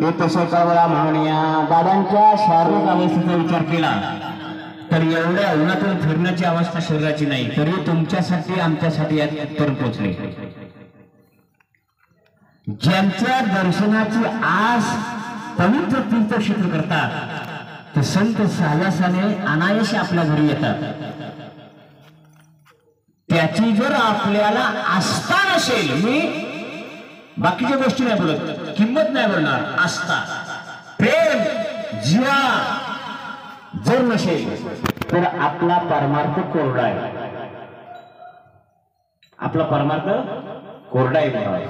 येतशेकावळा म्हणून या दादांच्या शारीरिक अवस्थेचा विचार केला तर एवढ्या उन्हातून फिरण्याची अवस्था शरीराची नाही, तरी तुमच्यासाठी आमच्यासाठी यात इथपर्यंत पोहोचले. ज्यांच्या दर्शनाची आस पवित्र तीर्थक्षेत्र करतात ते संत सहजासाने अनायासे आपल्या घरी येतात. त्याची जर आपल्याला आस्था नसेल, मी बाकीच्या गोष्टी नाही बोलत, किंमत नाही बोलणार, आस्था प्रेम जीवा जर नसेल तर आपला परमार्थ कोरडा आहे. आपला परमार्थ कोरडा आहे.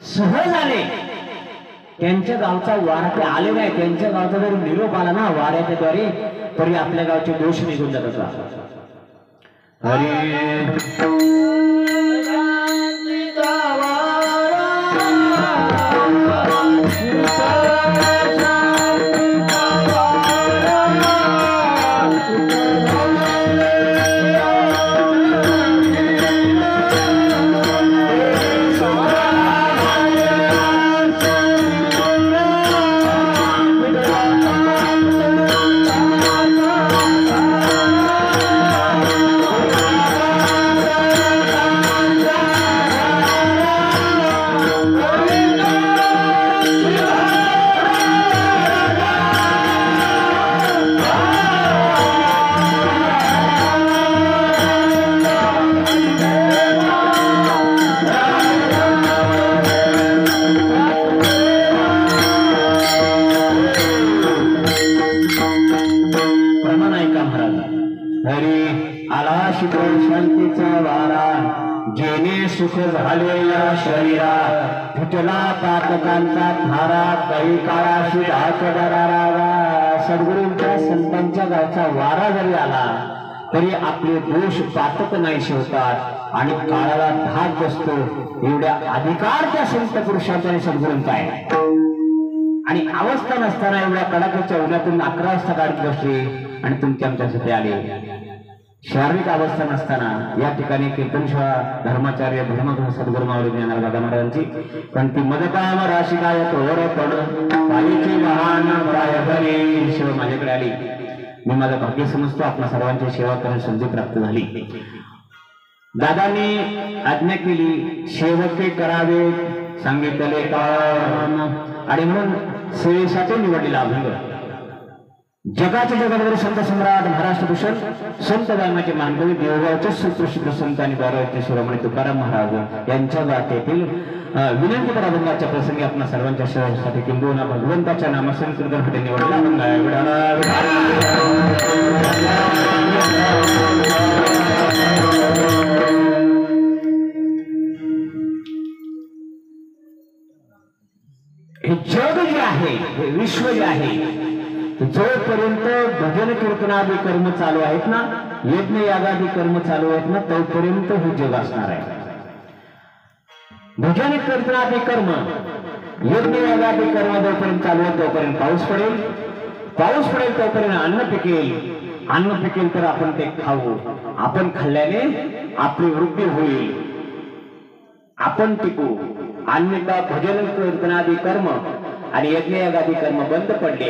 सहज आले त्यांच्या गावचा वारा ते आले नाही, त्यांच्या गावचा जर निरोप आला ना वाऱ्याच्या द्वारे तरी आपल्या गावचे दोष निघून जातात. शांतीचा वारा जेने सुख झाले या शरीरा फुटला पातकांचा थारा काही काळाशी दरारा. सद्गुरूंच्या संतांच्या गावचा वारा जरी आला तरी आपले दोष पातक नाही शिवतात आणि काळाला धाक बसतो. एवढ्या अधिकार त्या संत पुरुषांचा आणि सद्गुरूंचा आहे. आणि अवस्था नसताना एवढ्या कडाक्याच्या उन्हातून 11 वाजता काढत बसले आणि तुमच्या आमच्यासाठी आले. शारीरिक अवस्था नसताना या ठिकाणी कीर्तनशाळा धर्माचार्य धर्मगुरू सद्गुरू माऊली ज्ञानानंद दादा महाराजांची पण ती मदताम राशिकाय तोर पड पालीची महान रायभरे शिव माझ्याकडे आली. मी माझं भाग्य समजतो आपल्या सर्वांची सेवा करण्याची संधी प्राप्त झाली. दादांनी आज्ञा केली सेवके करावे सांगितले काम आणि म्हणून सेवेसाठी निवडलेला अभंग. जगाचे जगद्गुरु संत सम्राट महाराष्ट्र भूषण संत धर्माचे मानकवी देवगावचे सुप्रसिद्ध संत आणि बारावीचे शिरोमणी तुकाराम महाराज यांच्या गाठेतील विनंती करा अभंगाच्या प्रसंगी आपल्या सर्वांच्या सेवेसाठी किंबहुना भगवंताच्या नामसंकीर्तनासाठी निवडला अभंग आहे. हे जग जे आहे, हे विश्व जे आहे, जोपर्यंत भजन कीर्तनादी कर्म चालू आहेत ना, यज्ञ यागादी कर्म चालू आहेत ना, तोपर्यंत हे जग असणार आहे. भजन कीर्तनादी कर्म यज्ञ यागादी कर्म जोपर्यंत चालू आहे तोपर्यंत पाऊस पडेल, पाऊस पडेल तोपर्यंत अन्न पिकेल, अन्न पिकेल तर आपण ते खाऊ, आपण खाल्ल्याने आपली वृद्धी होईल, आपण टिकू. अन्यथा भजन कीर्तनादी कर्म आणि यज्ञ यागादी कर्म बंद पडले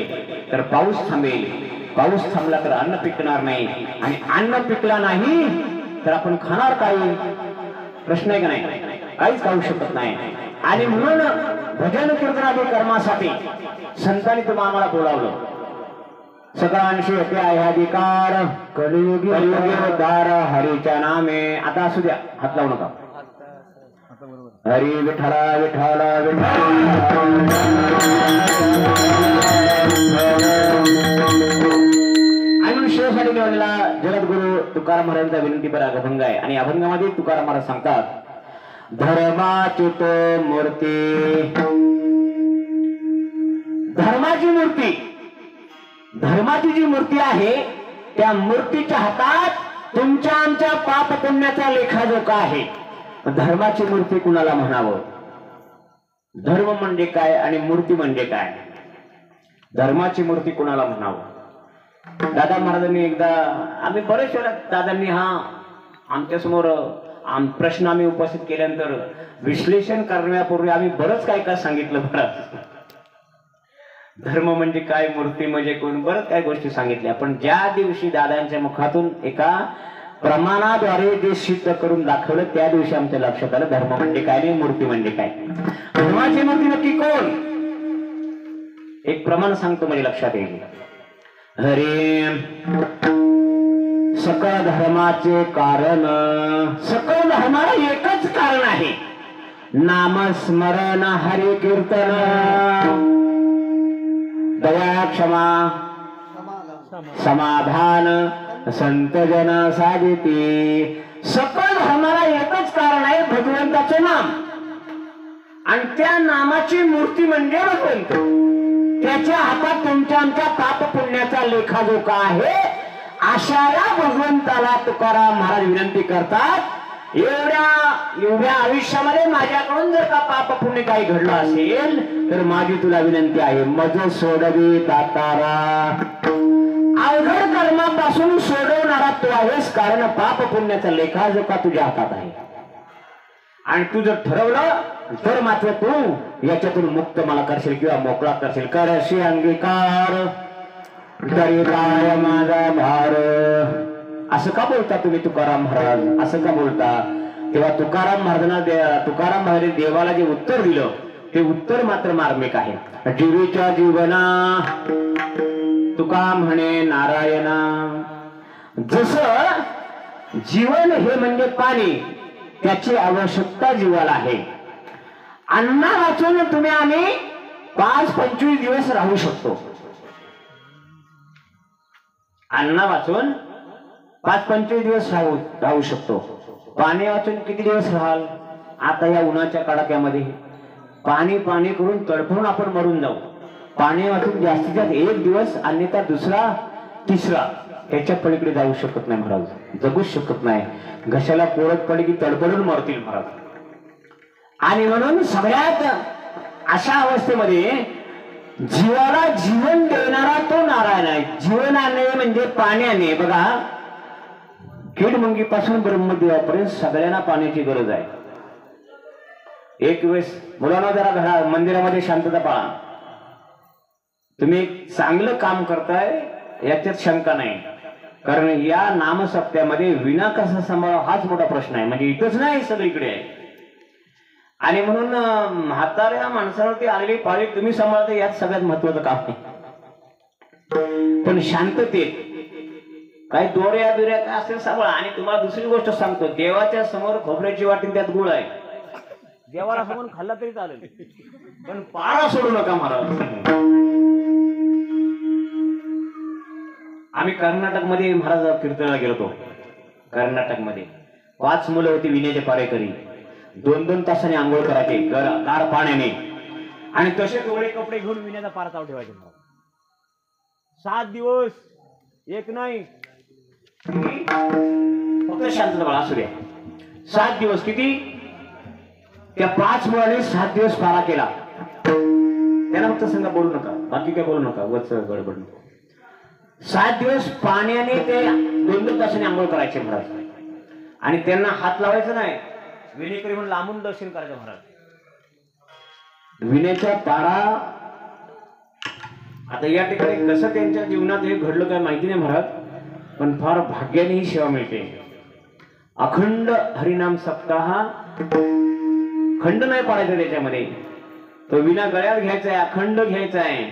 तर पाऊस थांबेल, पाऊस थांबला तर अन्न पिकणार नाही आणि अन्न पिकला नाही तर आपण खाणार काय? प्रश्न आहे का नाही? काहीच खाऊ शकत नाही. आणि म्हणून भजन कीर्तनादी कर्मासाठी संतांनी तुम्हाला आम्हाला बोलावलं. सगळ्यांशी येते आहे अधिकार कलियुगी उद्धार हरीच्या नामे. आता असू द्या, हात लावू नका. हरी विठ्ठला विठ्ठला आणि शिवसाठी निवडलेला जगद्गुरु तुकाराम महाराजांचा विनंतीपर अभंग आहे. आणि अभंगामध्ये तुकाराम महाराज सांगतात धर्माची तो मूर्ती, धर्माची मूर्ती, धर्माची जी मूर्ती आहे त्या मूर्तीच्या हातात तुमच्या आमच्या पाप पुण्याचा लेखाजोखा आहे. धर्माची मूर्ती कुणाला म्हणावं? धर्म म्हणजे काय आणि मूर्ती म्हणजे काय? धर्माची मूर्ती कुणाला म्हणावं? दादा महाराजांनी एकदा, आम्ही बरेच वेळा दादांनी हा आमच्या समोर प्रश्न आम्ही उपस्थित केल्यानंतर विश्लेषण करण्यापूर्वी आम्ही बरंच काय काय सांगितलं. बरं, धर्म म्हणजे काय, मूर्ती म्हणजे कोण, बरंच काय गोष्टी सांगितल्या. पण ज्या दिवशी दादांच्या मुखातून एका प्रमाणाद्वारे जे सिद्ध करून दाखवलं त्या दिवशी आमच्या लक्षात आलं धर्म म्हणजे काय नाही, मूर्ती म्हणजे काय. धर्माची मूर्ती नक्की कोण, एक प्रमाण सांगतो म्हणजे लक्षात येईल. हरे सकळ धर्माचे कारण, सकळ धर्माला एकच कारण आहे, नामस्मरण हरि कीर्तन दया क्षमा समाधान संत जन साधिती. सकळ धर्माला एकच कारण आहे, भगवंताचे नाम, आणि त्या नामाची मूर्ती म्हणजे भगवंत. त्याच्या हातात तुमच्या आमच्या पाप पुण्याचा लेखाजोखा आहे. अशा या भगवंताला तुकाराम महाराज विनंती करतात, एवढ्या आयुष्यामध्ये माझ्याकडून जर का पाप पुण्य काही घडलं असेल तर माझी तुला विनंती आहे, मज सोडवी तातारा. अवघड कर्मापासून सोडवणारा तू आहेस, कारण पाप पुण्याचा लेखाजोखा तुझ्या हातात आहे. आणि तू जर ठरवलं तर मात्र तू याच्यातून मुक्त मला करशील किंवा मोकळा करशील. करशी अंगीकार तरी काय माझा भार. असं का बोलता तुम्ही तुकाराम महाराज, असं का बोलता? तेव्हा तुकाराम महाराज देवाला जे उत्तर दिलं ते उत्तर मात्र मार्मिक आहे. जीवीच्या जीवना तुका म्हणे नारायणा. जसं जीवन हे म्हणजे पाणी, त्याची आवश्यकता जीवाला आहे. अन्ना वाचून तुम्ही आम्ही 5-25 दिवस राहू शकतो. अन्ना वाचून 5-25 दिवस राहू शकतो. पाणी वाचून किती दिवस राहाल? आता या उन्हाच्या कडाक्यामध्ये पाणी करून तडफडून आपण मरून जाऊ. पाणी वाचून जास्तीत जास्त 1 दिवस, अन्यथा दुसरा तिसरा, त्याच्या पलीकडे जाऊ शकत नाही महाराज, जगूच शकत नाही. घशाला कोरड पडली की तडफडून मरतील महाराज. आणि म्हणून सगळ्यात अशा अवस्थेमध्ये जीवाला जीवन देणारा तो नारायण आहे. जीवनाने म्हणजे पाण्याने. बघा, कीडमुंगीपासून ब्रह्मदेवापर्यंत सगळ्यांना पाण्याची गरज आहे. एक वेळेस मुलांना जरा मंदिरामध्ये शांतता पाळा. तुम्ही चांगलं काम करताय याच्यात शंका नाही, कारण या नामसप्त्यामध्ये विना कसा सांभाळा हाच मोठा प्रश्न आहे. म्हणजे इथंच नाही, सगळीकडे आहे. आणि म्हणून म्हाताऱ्या माणसावरती आलेली पाळी तुम्ही सांभाळता, यात सगळ्यात महत्वाचं काम आहे. पण शांततेत काही दोऱ्या बिऱ्या काय असेल सांभाळा. आणि तुम्हाला दुसरी गोष्ट सांगतो, देवाच्या समोर खोबऱ्याची वाटी त्यात गुळ आहे. देवाला समोर खाल्ला तरी चालेल, पण पाळा सोडू नका महाराज. आम्ही कर्नाटकमध्ये महाराज कीर्तनाला गेलो होतो. कर्नाटकमध्ये 5 मुलं होती विण्याचे पारेकरी. 2-2 तासाने आंघोळ करायचे गार पाण्याने, आणि तसे डोळे कपडे घेऊन विण्याचा पारा चालू ठेवायचे. 7 दिवस एक नाही, फक्त शांतता बाळा असू द्या. 7 दिवस किती? त्या 5 मुलांनी 7 दिवस पारा केला. त्यांना फक्त सांगा बोलू नका, बाकी काय बोलू नका, वच गडबड नको. 7 दिवस पाण्याने ते 2-2 तासाने आंघोळ करायचे महाराज. आणि त्यांना हात लावायचं नाही, विनेकरी म्हणून लांबून दर्शन करायचं महाराज. विण्याचा पारा आता या ठिकाणी कसं त्यांच्या जीवनात हे घडलं काय माहिती नाही महाराज, पण फार भाग्याने ही सेवा मिळते. अखंड हरिनाम सप्ताह, खंड नाही पाडायचं त्याच्यामध्ये. तो विना गळ्यात घ्यायचा आहे, अखंड घ्यायचा आहे.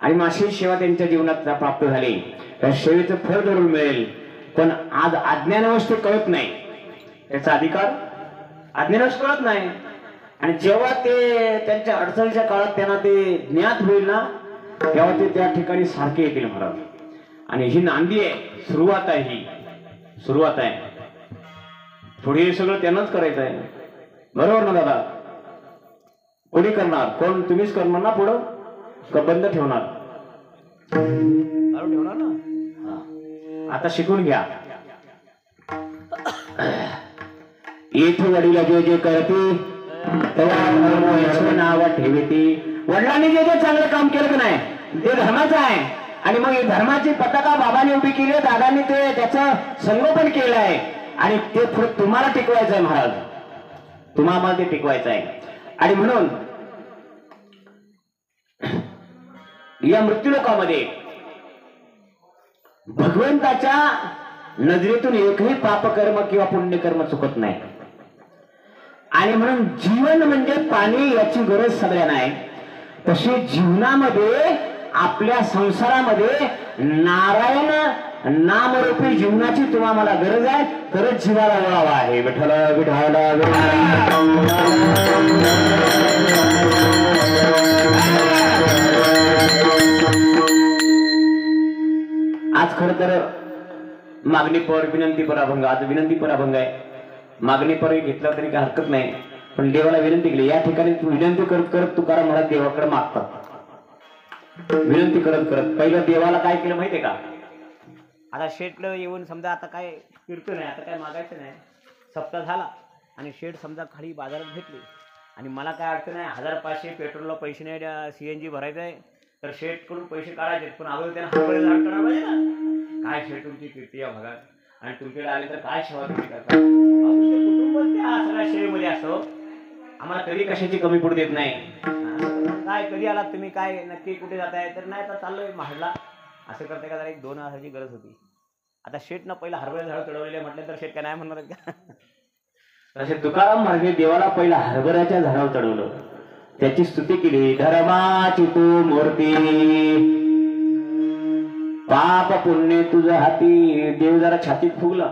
आणि माशी सेवा त्यांच्या जीवनात प्राप्त झाली. त्या सेवेचं फळ जरूर मिळेल, पण आज अज्ञानावश ते कळत नाही. त्याचा अधिकार अज्ञानावश कळत नाही. आणि जेव्हा ते त्यांच्या अडचणीच्या काळात त्यांना ते ज्ञात होईल ना, तेव्हा ते त्या ठिकाणी सारखे येतील महाराज. आणि ही नांदी आहे, सुरुवात आहे, ही सुरुवात आहे. पुढे हे सगळं त्यांनाच करायचं आहे, बरोबर ना दादा? कोणी करणार? कोण? तुम्हीच करणार ना पुढं, का बंद ठेवणार? ठेवणार ना. आता शिकून घ्या. येथे वडील जे जे करते तेव्हा नाव ठेवते. वडिलांनी जे जे चांगलं काम केलं की नाही ते धर्माचं आहे. आणि मग धर्माची पताका बाबांनी उभी केली, दादांनी ते त्याचं संगोपन केलं आहे. आणि ते पुढे तुम्हाला टिकवायचं आहे महाराज, तुम्हाला ते टिकवायचं आहे. आणि म्हणून या मृत्यूलोकामध्ये भगवंताच्या नजरेतून एकही पापकर्म किंवा पुण्यकर्म चुकत नाही. आणि म्हणून जीवन म्हणजे पाणी, याची गरज सगळ्यांना आहे. तशी जीवनामध्ये आपल्या संसारामध्ये नारायण नामरूपी जीवनाची तुम्हाला गरज आहे. तरच जीवाला वळावा आहे. विठ्ठल विठ्ठल आज खर तर मागणी पर विनंती पर अभंग, आज विनंती पर अभंग आहे. मागणी पर घेतला तरी काही हरकत नाही, पण देवाला विनंती केली. या ठिकाणी विनंती करत करत तुकाराम महाराज देवाकडे मागतात. विनंती करत करत पहिलं देवाला काय केलं माहितीये का? आता शेठला येऊन समजा आता काय कीर्तन आहे, आता काय मागायचं नाही, सप्ताह झाला आणि शेठ समजा खाली बाजारात भेटली आणि मला काय अडचण आहे, 1500 पेट्रोलला पैसे नाही, CNG भरायचं आहे, तर शेठ कडून पैसे काढायचे, पण अगोदर त्यांना हरभरे झाड काढायला पाहिजे ना. काय शेठ तुमची कीर्ती या भागात, आणि तुमच्याकडे आले तर काय सेवा तुम्ही करता. तुमचं कुटुंब त्या सगळ्या सेवेमध्ये असतो, आम्हाला कधी कशाची कमी पडू देत नाही. काय कधी आलात तुम्ही, काय नक्की कुठे जाताय, तर नाही आता चाललोय महाडला, असं करते का. जरा 1-2 हजाराची गरज होती. आता शेठनं पहिला हरभरे झाड चढवलेले म्हटलं तर शेठ काय नाही म्हणणार का? तसे तुकाराम महाराज देवाला पहिला हरभऱ्याच्या झाडावर चढवलं, त्याची स्तुती केली. धर्माची तू मूर्ती, पाप पुण्य तुझं हाती. देव जरा छातीत फुगला.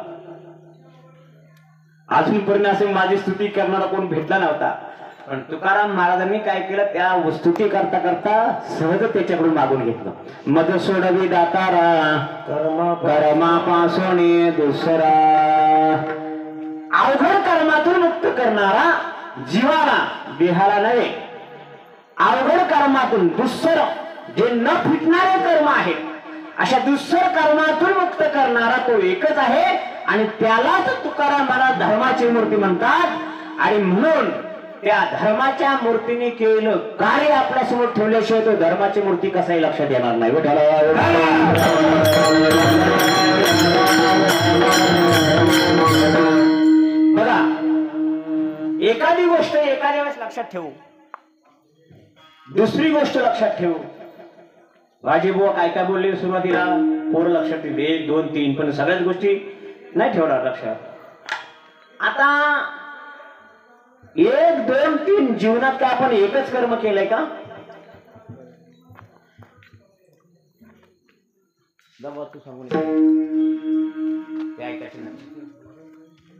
अजूनपर्यंत असे माझी स्तुती करणारा कोण भेटला नव्हता, पण तुकाराम महाराजांनी काय केलं, त्या स्तुती करता करता सहज त्याच्याकडून मागून घेतलं. मद सोडवी दातारा, कर्मापासून दुसरा. अवघड कर्मातून मुक्त करणारा जीवाला, देहाला नव्हे. अवघड कर्मातून, दुस्सर जे न फिटणारे कर्म आहेत, अशा दुस्सर कर्मातून मुक्त करणारा तो एकच आहे. आणि त्यालाच तुकाराम महाराज धर्माची मूर्ती म्हणतात. आणि म्हणून त्या धर्माच्या मूर्तीने केलेलं कार्य आपल्या समोर ठेवल्याशिवाय तो धर्माची मूर्ती कसाही लक्षात येणार नाही. बघा, एखादी गोष्ट एखाद्या वेळेस लक्षात ठेवू, दुसरी गोष्ट लक्षात ठेवू. राजेबुवा काय काय बोलले सुरुवातीला, पोरं लक्षात ठेवू 1, 2, 3, पण सगळ्याच गोष्टी नाही ठेवणार लक्षात. आता 1, 2, 3 जीवनात का आपण एकच कर्म केलंय का? तू सांगून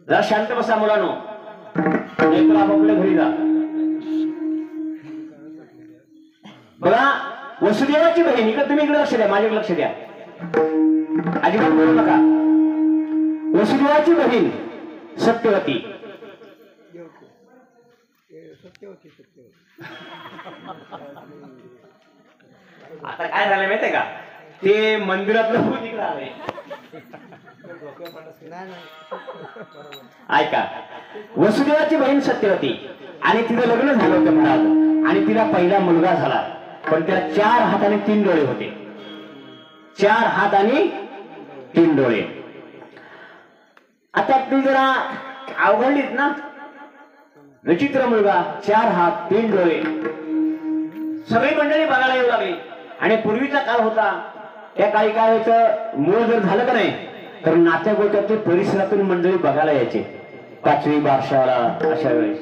जरा शांत बसा मुलांनो, नाहीतर आपापल्या घरी जा. बघा, वसुदेवाची बहीण, इकडे तुम्ही इकडे लक्ष द्या, माझ्याकडे लक्ष द्या, अजिबात बोलू नका. वसुदेवाची बहीण सत्यवती, आता काय झालं माहितीये का, ते मंदिरातलं भूत इकडे आलंय. ऐका, वसुदेवाची बहीण सत्यवती, आणि तिचं लग्न झालं होतं महाराज, आणि तिला पहिला मुलगा झाला, पण त्याला 4 हात आणि 3 डोळे होते. 4 हात आणि 3 डोळे. आता ती जरा अवघडलीत ना, विचित्र मुलगा, 4 हात 3 डोळे. सगळी मंडळी बघायला येऊ लागली. आणि पूर्वीचा काळ होता, त्या काळी काय व्हायचं, मूळ जर झालं का नाही, तर नात्या गोत्यातील परिसरातून मंडळी बघायला यायचे 5वी वर्षाला अशा वेळेस.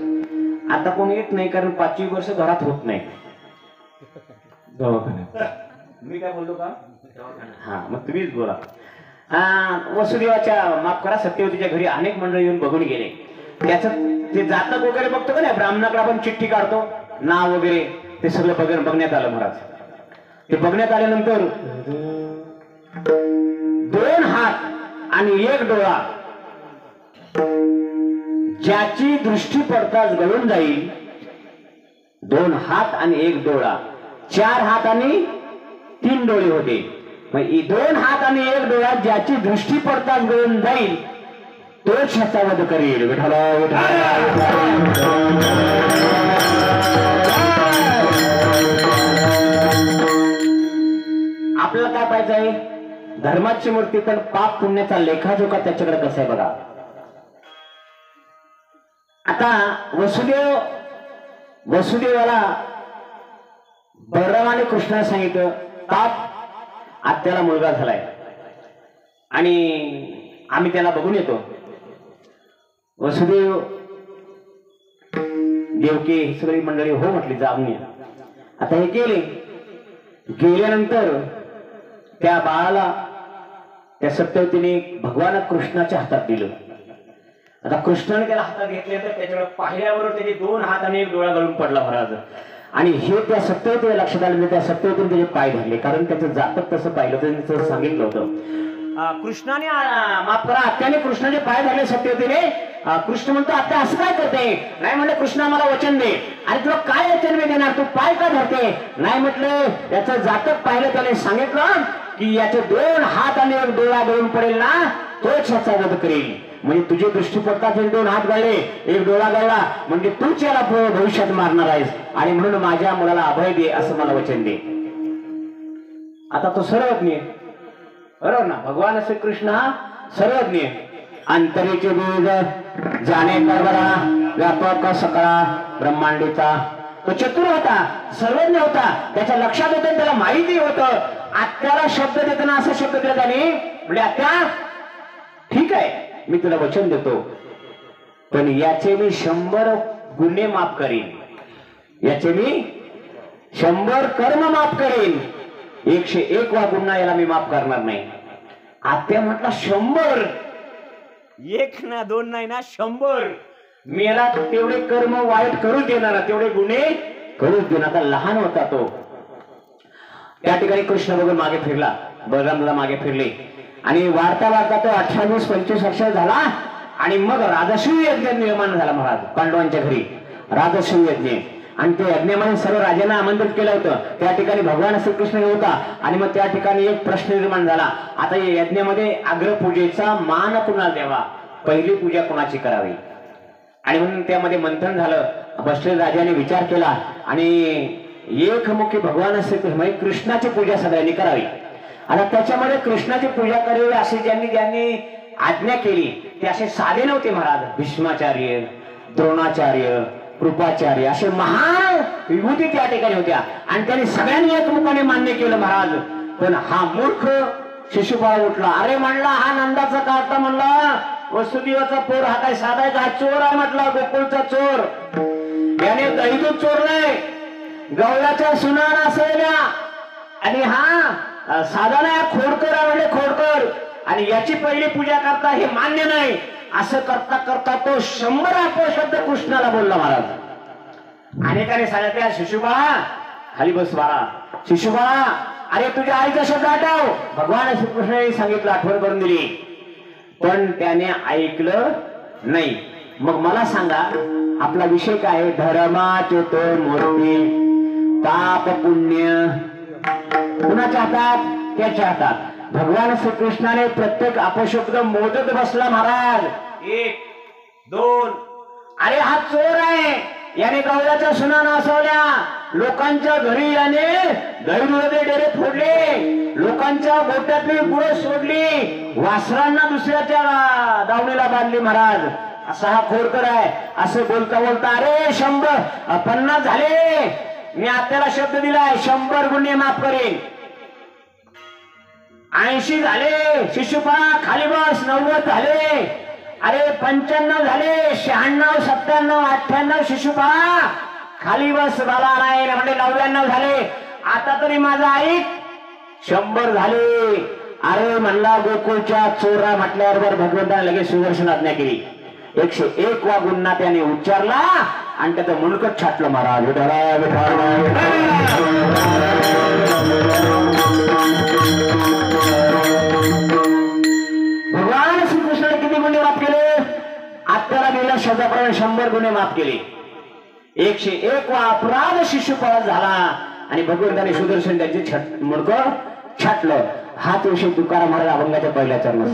आता कोणी येत नाही, कारण 5वी वर्ष घरात होत नाही. मी काय बोलतो का? हा, मग तुम्हीच बोला. वसुदेवाच्या, माफ करा, सत्यवतीच्या घरी अनेक मंडळी येऊन बघून गेले. त्याच ते जातक वगैरे बघतो का नाही, ब्राह्मणाकडे आपण चिठ्ठी काढतो, नाव वगैरे, ते सगळं बघण्यात आलं महाराज. ते बघण्यात आल्यानंतर 2 हात आणि 1 डोळा, ज्याची दृष्टी पडताच गळून जाईल. 2 हात आणि 1 डोळा, 4 हात आणि 3 डोळे होते. मग 2 हात आणि 1 डोळा ज्याची दृष्टी पडताच गळून जाईल, तोच ह्याचा वध करेल. विठ्ठल आपल्याला काय पाहिजे आहे, धर्माची मूर्ती, पण पाप पुण्याचा लेखाजोखा त्याच्याकडे कसा आहे बघा. आता वसुदेवाला बलरामाने कृष्णाला सांगितलं, ताप आत्याला मुलगा झालाय आणि आम्ही त्याला बघून येतो. वसुदेव देवकी ही सगळी मंडळी हो म्हटली, जाऊन या. आता हे गेल्यानंतर त्या बाळाला त्या सत्यवतीने भगवान कृष्णाच्या हातात दिलं. आता कृष्णाने त्याला हातात घेतले तर त्याच्याकडे पाहिल्याबरोबर त्याचे 2 हात आणि 1 डोळा गळून पडला महाराज. आणि हे त्या सत्यवतीला लक्षात आलं, त्या सत्यवतीने त्याचे पाय धरले, कारण त्याचं जातक तसं पाहिलं त्यांनी सांगितलं होतं. कृष्णाने माफ करा, आत्याने कृष्णाचे पाय धरले सत्यवतीने. कृष्ण म्हणतो, आत्या असं काय करते? नाही म्हणलं, कृष्णा मला वचन दे. आणि तुला काय वचन मी देणार, तू पाय का धरते? नाही म्हटलं, याचं जातक पाहिलं, त्याने सांगितलं की याचे 2 हात आणि 1 डोळा गळून पडेल ना, तोच ह्याचा वध करेल. म्हणजे तुझे दृष्टी पडतात 2 हात गळले, 1 डोळा गळला, म्हणजे तूच याला भविष्यात मारणार आहेस, आणि म्हणून माझ्या मुलाला अभय दे, असं मला वचन दे. आता तो सर्वज्ञ, बरोबर ना, भगवान श्रीकृष्ण हा सर्वज्ञ. अंतरेचे बीज जाणे करबरा, व्यापक सकळा ब्रह्मांडीचा. तो चतुर होता, सर्वज्ञ होता, त्याच्या लक्षात होतं, त्याला माहिती होतं. आत्याला शब्द देताना असा शब्द दिला त्याने, म्हणजे आत्या ठीक आहे, मी तुला वचन देतो, पण याचे मी 100 गुन्हे माफ करीन, याचे मी 100 कर्म माफ करीन, 101 वा गुन्हा याला मी माफ करणार नाही. आत्या म्हटला 100, 1 ना 2 नाही ना 100. मेला तेवढे कर्म वाईट करू देणार, तेवढे गुन्हे करूच देणार. आता लहान होता तो. त्या ठिकाणी कृष्ण बघून मागे फिरला, बलरामला मागे फिरले, आणि वाढता वाढता तो 28-25 वर्ष झाला. आणि मग राजसूय यज्ञ निर्माण झाला महाराज पांडवांच्या घरी, राजसूय यज्ञ. आणि त्या यज्ञामध्ये सर्व राजांना आमंत्रित केलं होतं. त्या ठिकाणी भगवान श्रीकृष्ण होता. आणि मग त्या ठिकाणी एक प्रश्न निर्माण झाला, आता या यज्ञामध्ये अग्रपूजेचा मान कुणाला द्यावा, पहिली पूजा कोणाची करावी. आणि म्हणून त्यामध्ये मंथन झालं. बसले राजाने विचार केला, आणि एकमुखी भगवान श्रीकृष्ण म्हणजे कृष्णाची पूजा सगळ्यांनी करावी. आता त्याच्यामध्ये कृष्णाची पूजा करावी असे ज्यांनी आज्ञा केली ते असे साधे नव्हते महाराज. भीष्माचार्य, द्रोणाचार्य, कृपाचार्य असे महान विभूती त्या ठिकाणी होत्या, आणि त्यांनी सगळ्यांनी एकमुखाने मान्य केलं महाराज. पण हा मूर्ख शिशुपाळ उठला, अरे म्हणला हा नंदाचा कार्टा, म्हणला वसुदेवाचा पोर, हा काय साधायचा, हा चोर आहे म्हटला, गोकुळचा चोर. याने दहीदूध चोरलंय, गवळ्याच्या सुनाना असलेल्या, आणि हा साधा नाही, खोडकर आहे म्हणजे खोडकर, आणि याची पहिली पूजा करता हे मान्य नाही. असं करता करता तो 100 अपशब्द कृष्णाला बोलला महाराज. अनेकाने सांगितले, शिशुबाळा खाली बस बाळा, शिशुबाळा अरे तुझ्या आईचा शब्द आठव. भगवान श्रीकृष्णाने सांगितलं, आठवण करून दिली, पण त्याने ऐकलं नाही. मग मला सांगा आपला विषय काय आहे? धर्माचे तो मूर्ती, पाप पुण्य कुणाच्या हातात? त्याच्या हातात. भगवान श्रीकृष्णाने प्रत्येक अपशब्द मोजत बसला महाराज. 1, 2, अरे हा चोर आहे, याने गवळ्याच्या सुना नासवल्या, लोकांच्या घरी याने दहीदुधाचे डेरे फोडले, लोकांच्या गोट्यातली गुरं सोडली, वासरांना दुसऱ्याच्या दावणीला बांधली महाराज. असा हा खोडकर आहे. असं बोलता बोलता अरे 150 झाले, मी आत्याला शब्द दिलाय 100 गुन्हे माफ करेन. 80 झाले, शिशुपाळा खाली बस. 90 झाले, अरे 95 झाले, 96, 97, 98, शिशुपाळा खाली बस. बाला नाही म्हणजे 99 झाले. आता तरी माझा ऐक, 100 झाले. अरे म्हणला गोकुळच्या चोरा म्हटल्यावर भगवंताने लगेच सुदर्शन आज्ञा केली. 101 वा गुन्हा त्याने उच्चारला आणि त्याचं मुंडकच छाटलं महाराज. भगवान श्रीकृष्णाने किती गुन्हे माफ केले? आत्याला दिल्या शब्दाप्रमाणे 100 गुन्हे माफ केले. 101 वा अपराध शिशुपाळ झाला आणि भगवंताने सुदर्शन त्याचे मुंडकं छाटलं. हाच विषय तुकाराम महाराज अभंगाच्या पहिल्या चरणात.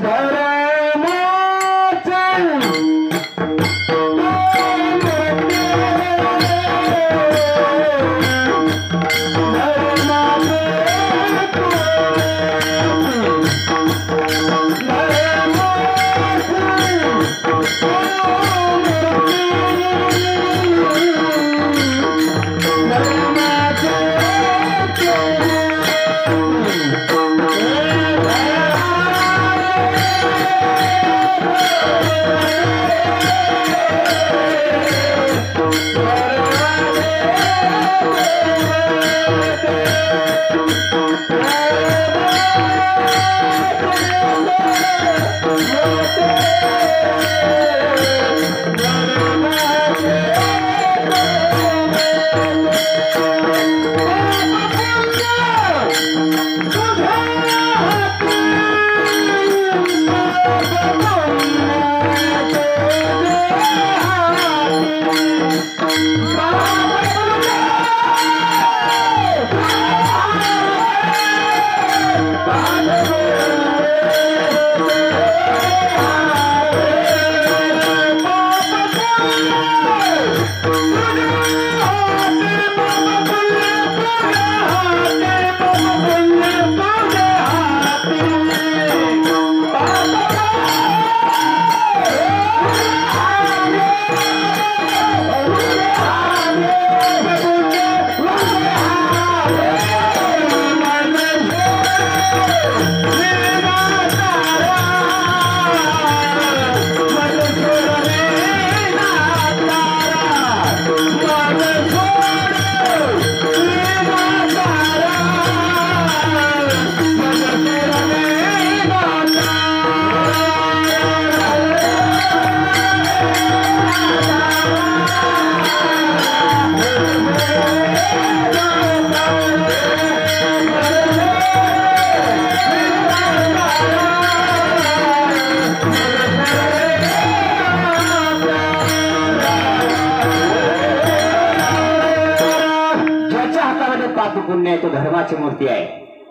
पुण्य आहे तो धर्माची मूर्ती आहे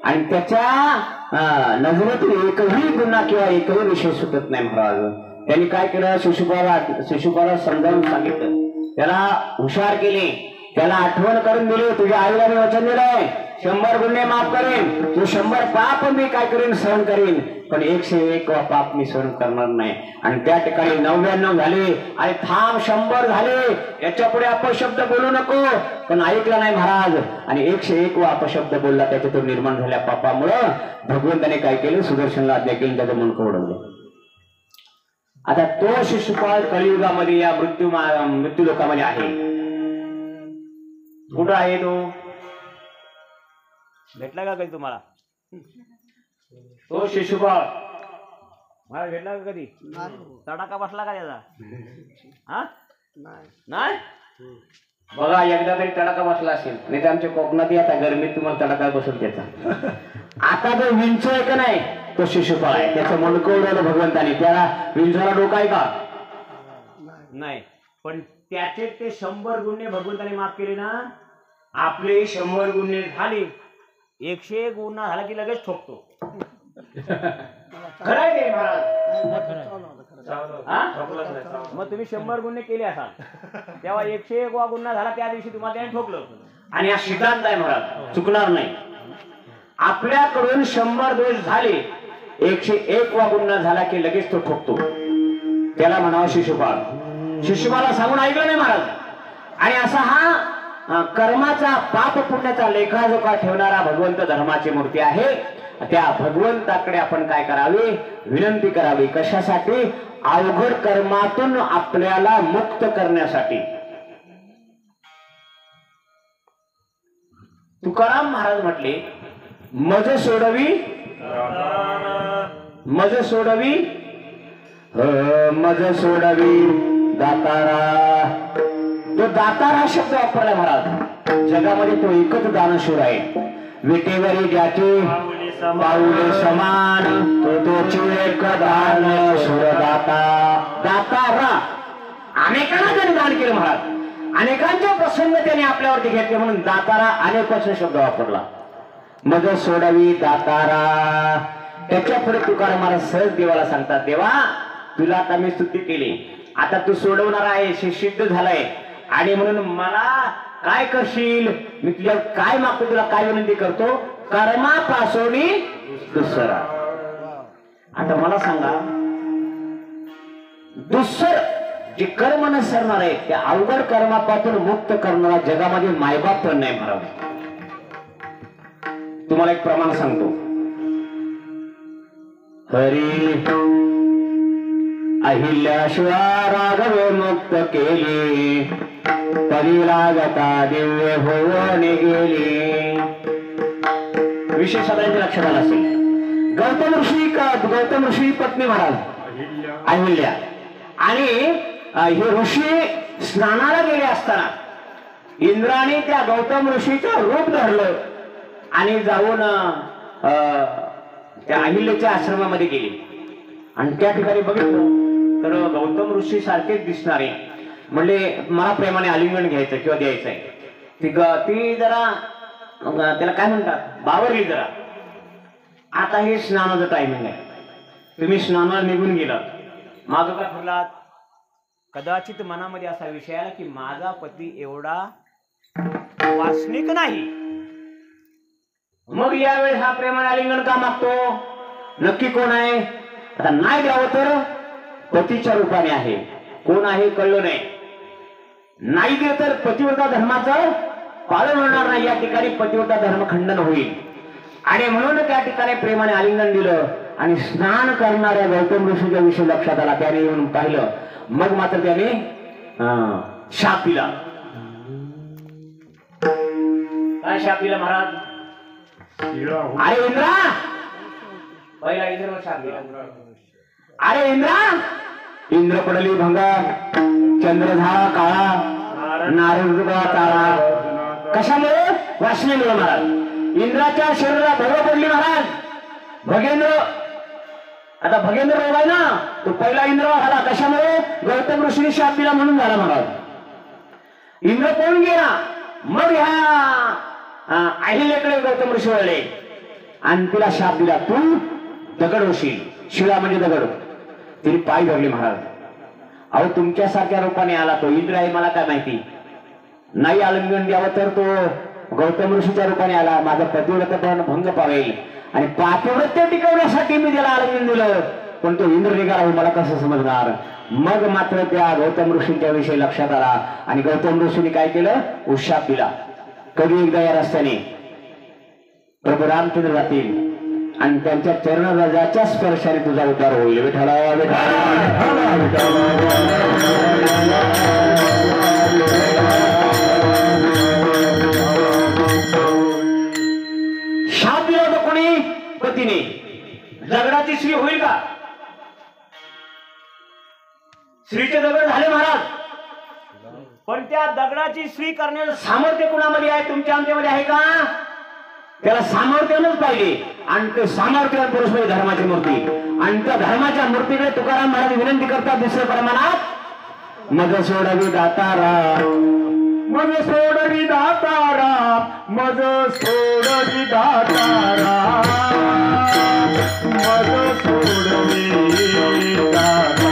आणि त्याच्या नजरेतून एकही गुन्हा किंवा एकही विषय सुटत नाही महाराज. त्यांनी काय केलं, शिशुपाला समजावून सांगितलं, त्याला हुशार केले, त्याला आठवण करून दिली, तुझ्या आईला मी वचन दिलंय 100 गुन्हे माफ करेन, तू 100 पाप मी काय करेन सहन करेन, पण 101 पाप मी सहन करणार नाही. आणि त्या ठिकाणी 99 झाले आणि थांब 100 झाले, याच्या पुढे अपशब्द बोलू नको, पण ऐकला नाही महाराज आणि 101 अपशब्द बोलला. त्याच्यातून निर्माण झाल्या पापामुळं भगवंताने काय केलं, सुदर्शनला आज्ञा केली, त्याचं मन उडवलं. आता तो शिशुपाळ कलियुगामध्ये या मृत्यू लोकामध्ये आहे. कुठं आहे तो? भेटला का कधी तुम्हाला तो शिशुपाळ? मला भेटला का कधी? तडाका बसला का त्याचा? हा नाही बघा, एकदा तरी तडाका बसला असेल, नाही तर आमच्या कोकणात आता गरमीत तुम्हाला तडाका बसून त्याचा. आता जो विंचू आहे का नाही, तो शिशुपाळ आहे. त्याचं मणकं उडवलं भगवंताने. त्याला विंचूला डोकं आहे का? नाही, पण त्याचे ते 100 गुन्हे भगवंताने माफ केले ना. आपले 100 गुन्हे झाले, 101 गुन्हा झाला की लगेच ठोकतो. खरंय ते महाराज? मग तुम्ही 100 गुन्हे केले असाल तेव्हा 101 गुन्हा झाला, त्या दिवशी तुम्हाला त्याने ठोकलं. आणि हा सिद्धांत आहे महाराज, चुकणार नाही. आपल्याकडून 100 दोष झाले, 101 गुन्हा झाला की लगेच तो ठोकतो. त्याला म्हणावं शिशुपाळ. शिशुपाला सांगून ऐकलं नाही महाराज. आणि असा हा कर्माचा पाप पुण्याचा लेखाजोखा ठेवणारा भगवंत धर्माची मूर्ती आहे. त्या भगवंताकडे आपण काय करावे, विनंती करावी. कशासाठी? अवघड कर्मातून आपल्याला मुक्त करण्यासाठी. तुकाराम महाराज म्हटले, मज सोडवी मज सोडवी मज सोडवी दातारा. तो दातारा शब्द वापरला महाराज. जगामध्ये तो एकच दानशूर आहे. विटेवरी ज्याचे पाऊले समान, तो एक दान शूरदाता. दातारा अनेकांना त्याने दान केलं महाराज. अनेकांचे प्रसंग त्याने आपल्यावरती घेतले म्हणून दातारा अनेक शब्द वापरला. मज सोडवी दातारा. त्याच्या पुढे तुकाराम महाराज सहज देवाला सांगतात, देवा तुला आता मी स्तुती केली, आता तू सोडवणार आहे, सिद्ध झालाय, आणि म्हणून मला काय करशील, मी तुझ्या काय मागतो, तुला काय विनंती करतो, कर्मापासून दुसरा. आता मला सांगा, दुसर जे कर्म न सरणार आहे त्या अवघड कर्मापासून मुक्त करणारा जगामध्ये मायबाप पण नाही महाराज. तुम्हाला एक प्रमाण सांगतो. हरी अहिल्याशिवा राघवे मुक्त केली, परी लागता दिव्य होऊन गेली. विशेष सगळ्यांच्या लक्षात आला असेल. गौतम ऋषी पत्नी महाराज अहिल्या आणि हे ऋषी स्नानाला गेले असताना इंद्राने त्या गौतम ऋषीचं रूप धरलं आणि जाऊन त्या अहिल्याच्या आश्रमामध्ये गेले आणि त्या ठिकाणी बघितलं तर गौतम ऋषी सारखेच दिसणारे. म्हणले मला प्रेमाने आलिंगन घ्यायचं किंवा द्यायचंय. ती जरा त्याला काय म्हणतात बावरली जरा. आता हे स्नानाचं टायमिंग आहे, तुम्ही स्नानाला निघून गेलात, मागं का फिरलात. कदाचित मनामध्ये असा विषय आला की माझा पती एवढा वासनिक नाही. मग यावेळेस हा प्रेमाने आलिंगन का मागतो, नक्की कोण आहे. आता नाही द्यावं तर पतीच्या रूपाने आहे, कोण आहे कळलं नाही. नाही दिलं तर पतिव्रता धर्माचं पालन होणार नाही, या ठिकाणी पतिव्रता धर्म खंडन होईल. आणि म्हणून त्या ठिकाणी प्रेमाने आलिंगन दिलं आणि स्नान करणाऱ्या गौतम ऋषीच्या विषय लक्षात आला. त्याने येऊन पाहिलं, मग मात्र त्याने शाप दिला. काय शाप दिला महाराज. अरे इंद्रा, पहिला इंद्र शाप दिला. अरे इंद्रा, इंद्र पडली भंगा, चंद्र झाला काळा, नारद तारा. कशामुळे वासनेमुळे महाराज. इंद्राच्या शरीराला भग पडली महाराज. भगेंद्र, आता भगेंद्र रोग आहे ना, तो पहिला इंद्र झाला. कशामुळे गौतम ऋषीने शाप दिला म्हणून झाला महाराज. इंद्र पळून गेला. मग ह्या अहिल्याकडे गौतम ऋषी वळले आणि तिला शाप दिला, तू दगड होशील. शिळा म्हणजे दगड. तिने पाय धरले महाराज. अहो तुमच्यासारख्या रूपाने आला तो इंद्र आहे, मला काय माहिती. नाही आलिंगन द्यावं तर तो गौतम ऋषीच्या रूपाने आला. माझा पतिव्रता भंग पावेल आणि पातिव्रत्य टिकवण्यासाठी मी त्याला आलिंगन दिलं, पण तो इंद्र निघाला हे मला कसं समजणार. मग मात्र त्या गौतम ऋषींच्या विषयी लक्षात आला आणि गौतम ऋषीने काय केलं, उशाप दिला. कधी एकदा या रस्त्याने प्रभू रामचंद्र जातील आणि त्यांच्या चरणराजाच्या स्पर्शाने तुझा उद्धार होईल. विठ्ठला शाप दिला होता कोणी, पतीने. दगडाची श्री होईल का. श्रीचे दगड झाले महाराज, पण त्या दगडाची श्री करण्याचं सामर्थ्य कुणामध्ये आहे, तुमच्या आमच्यामध्ये आहे का. त्याला सामर्थ्यानच पाहिजे आणि ते सामर्थ्य पुरुष म्हणजे धर्माची मूर्ती. आणि त्या धर्माच्या मूर्तीकडे तुकाराम महाराज विनंती करतात दुसऱ्या प्रमाणात, मज सोडवी दातारा, मज सोडवी दातारा, मज सोडवी दातारा, मज सोडवी दातारा.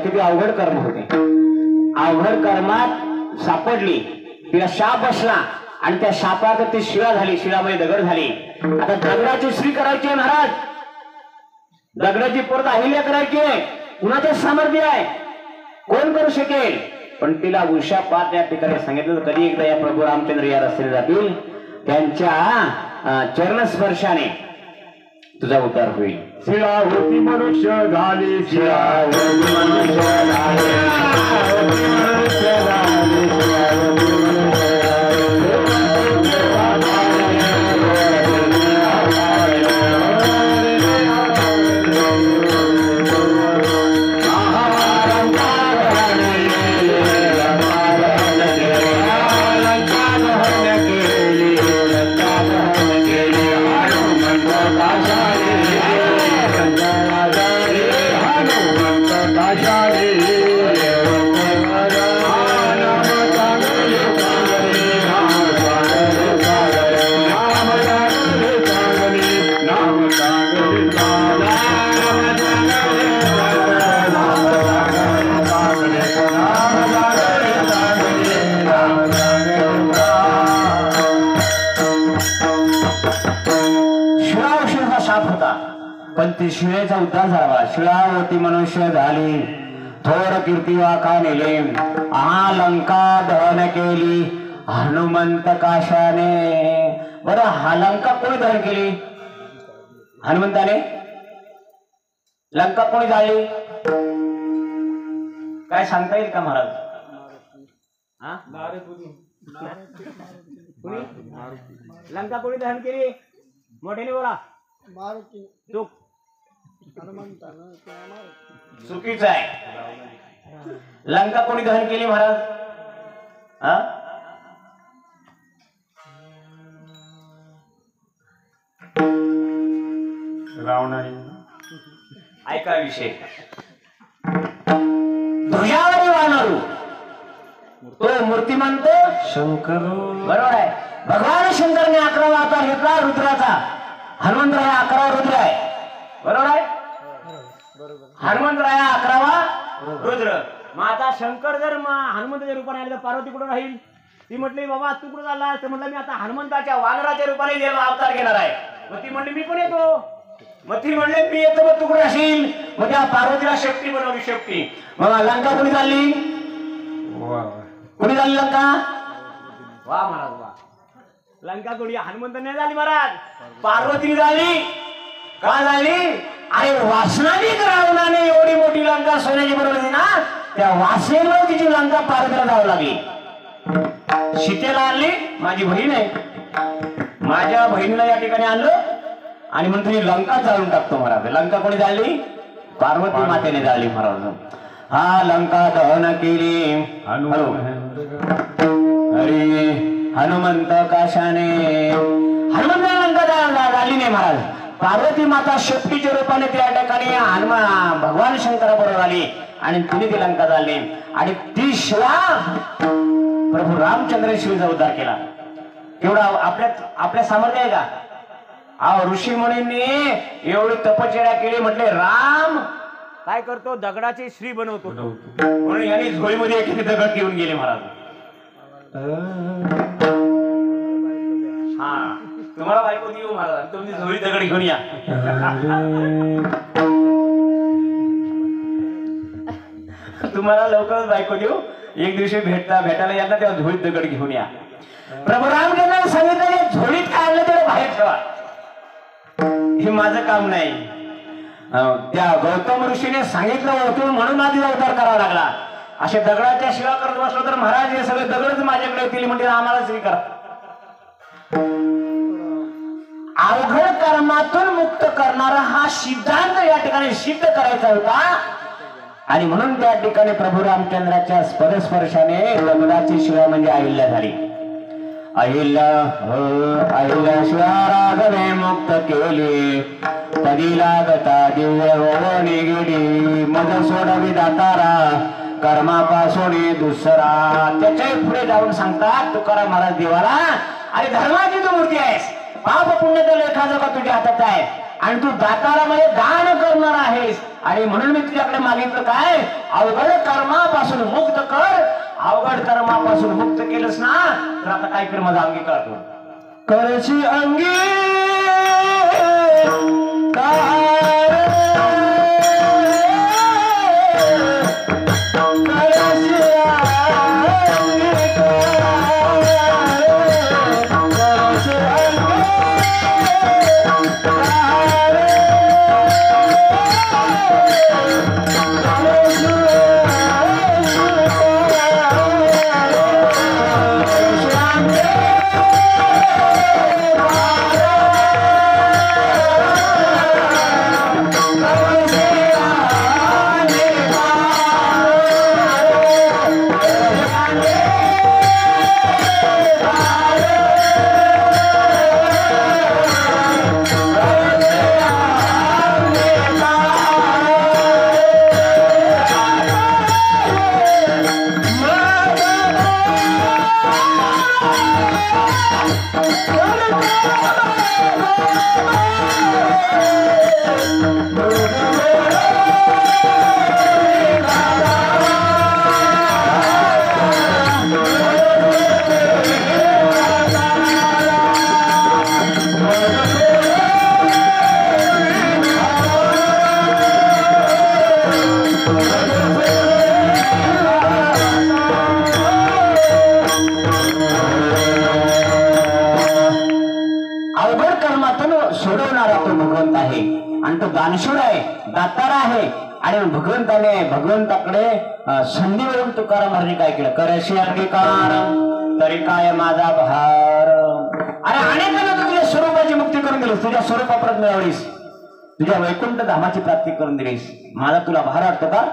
किती अवघड कर्म होते. अवघड कर्मात सापडली, तिला शाप बसला आणि त्या शापात ती शिळा झाली, शिळामध्ये दगड झाली. आता दगडाची श्री करायची आहे महाराज, दगडाची परत अहिल्या करायची आहे. कुणाचे सामर्थ्य आहे, कोण करू शकेल? पण तिला उषा पाठ या ठिकाणी सांगितलं कधी एकदा या प्रभू रामचंद्र या रस्त्याने जातील त्यांच्या चरणस्पर्शाने तुझा उद्धार होईल. शिळा होती मनुष्य झाली, शिळा होती मनुष्य झाली, मनुष्य झाली, शिळा होती पण ती शिळेचा उद्धार झाला. शिळा होती मनुष्य झाली, थोर कीर्ती वाका नेले, हा लंका दहन केली हनुमंत काशाने. बरं, हा लंका कोणी दहन केली? हनुमंताने. लंका कोणी जाळली? काय सांगता येईल का महाराज? लंका कोणी दहन केली? मोठ्याने बोला. चूक. चुकीचं आहे. लंका कोणी दहन केली महाराज? रावणाने. ऐका विषय. ध्वजावरी वानरू तो मूर्तिमंत शंकर. बरोबर आहे. भगवान शंकरने 11वा अवतार घेतला रुद्राचा. हनुमंतराय 11वा रुद्र आहे. बरोबर आहे. हनुमंतराय 11वा रुद्र. मग आता शंकर जर हनुमंताच्या रूपाने आले तर पार्वती कुठं राहील? ती म्हटली बाबा तू कुठं चालला? तर म्हटलं मी आता हनुमंताच्या वानराच्या रूपाने अवतार घेणार आहे. मग ती म्हणली मी पण येतो. मग ती म्हणले मी येतो, मग तू कुठे असशील? मग त्या पार्वतीला शक्ती बनवली. शक्ती. मग लंका कुणी चालली? कुणी झाली लंका? वा महाराज वा. लंका कोणी? हनुमंताने झाली महाराज, पार्वतीने झाली. का झाली? अरे वासनाने रावणाने एवढी मोठी लंका सोन्याची बनवली ना, त्या वासेवर तिची लंका पार्वतीला जावं लागली. सीतेला आणली, माझी बहीण आहे, माझ्या बहिणीला या ठिकाणी आणलं आणि म्हणून तुम्ही लंका जाळून टाकतो महाराज. लंका कोणी जाळली? पार्वती मातेने जाळली महाराज. हा लंका दहन केली हरी हनुमंत काशाने. हनुमंत लंका जाळली नाही महाराज. पार्वती माता शक्तीच्या रूपाने त्या ठिकाणी भगवान शंकराबरोबर आली आणि तिने ती लंका जाळली. आणि ती शिळा प्रभू रामचंद्र शिवेचा उद्धार केला. तेवढा आपल्या सामर्थ्य आहे का? ऋषी मुनींनी एवढी तपश्चर्या केली. म्हटले राम काय करतो? दगडाची श्री बनवतो. म्हणून यांनी झोळीमध्ये एक दगड घेऊन गेले महाराज. हा तुम्हाला बायको देऊ महाराज, तुम्ही झोळी दगड घेऊन या. तुम्हाला लवकरच बायको देऊ. एक दिवशी भेटायला यांना तेव्हा झोळीत दगड घेऊन या. प्रभू रामचंद्रांनी सांगितलं झोळीत काय आणलं तेव्हा बाहेर ठेवा, हे माझं काम नाही. त्या गौतम ऋषीने सांगितलं होतं म्हणून माझा अवतार करावा लागला. असे दगडाच्या शिवा करत बसलो तर महाराज हे सगळे दगडच माझ्याकडे येतील म्हणजे आम्हाला स्वीकार. अवघड कर्मातून मुक्त करणारा हा सिद्धांत या ठिकाणी सिद्ध करायचा होता. आणि म्हणून त्या ठिकाणी प्रभू रामचंद्राच्या स्पर्शाने दगडाची शिवा म्हणजे अहिल्या झाली. अहिल्या शिवा राघवे मुक्त केली, तरी लागता दिव्य होवणी गेली. मज सोडवी दातारा कर्मापासून दुसरा. त्याच्या पुढे जाऊन सांगतात तुकाराम महाराज देवाला, अरे धर्माची तू मूर्ती आहेस, पाप पुण्याचा लेखा का तुझ्या हातात आहे आणि तू दातारा मध्ये दान करणार आहेस. आणि म्हणून मी तुझ्याकडे मागितलं काय? अवघड कर्मापासून मुक्त कर. अवघड कर्मापासून मुक्त केलंस ना तर आता काय कर? माझा अंगी करतो करशी अंगी काय सोडवणारा तो भगवंत आहे आणि तो दानशूर आहे, दातारा आहे. आणि भगवंताकडे संधी वरून तुकाराम महाराजांनी काय केलं, करशी अंगीकार तरी काय माझा भार. अरे अनेकांना तू तुझ्या स्वरूपाची मुक्ती करून दिलीस, तुझ्या स्वरूपाप्रत मिळवलीस, तुझ्या वैकुंठ धामाची प्राप्ती करून दिलीस, माझा तुला भार वाटतो का?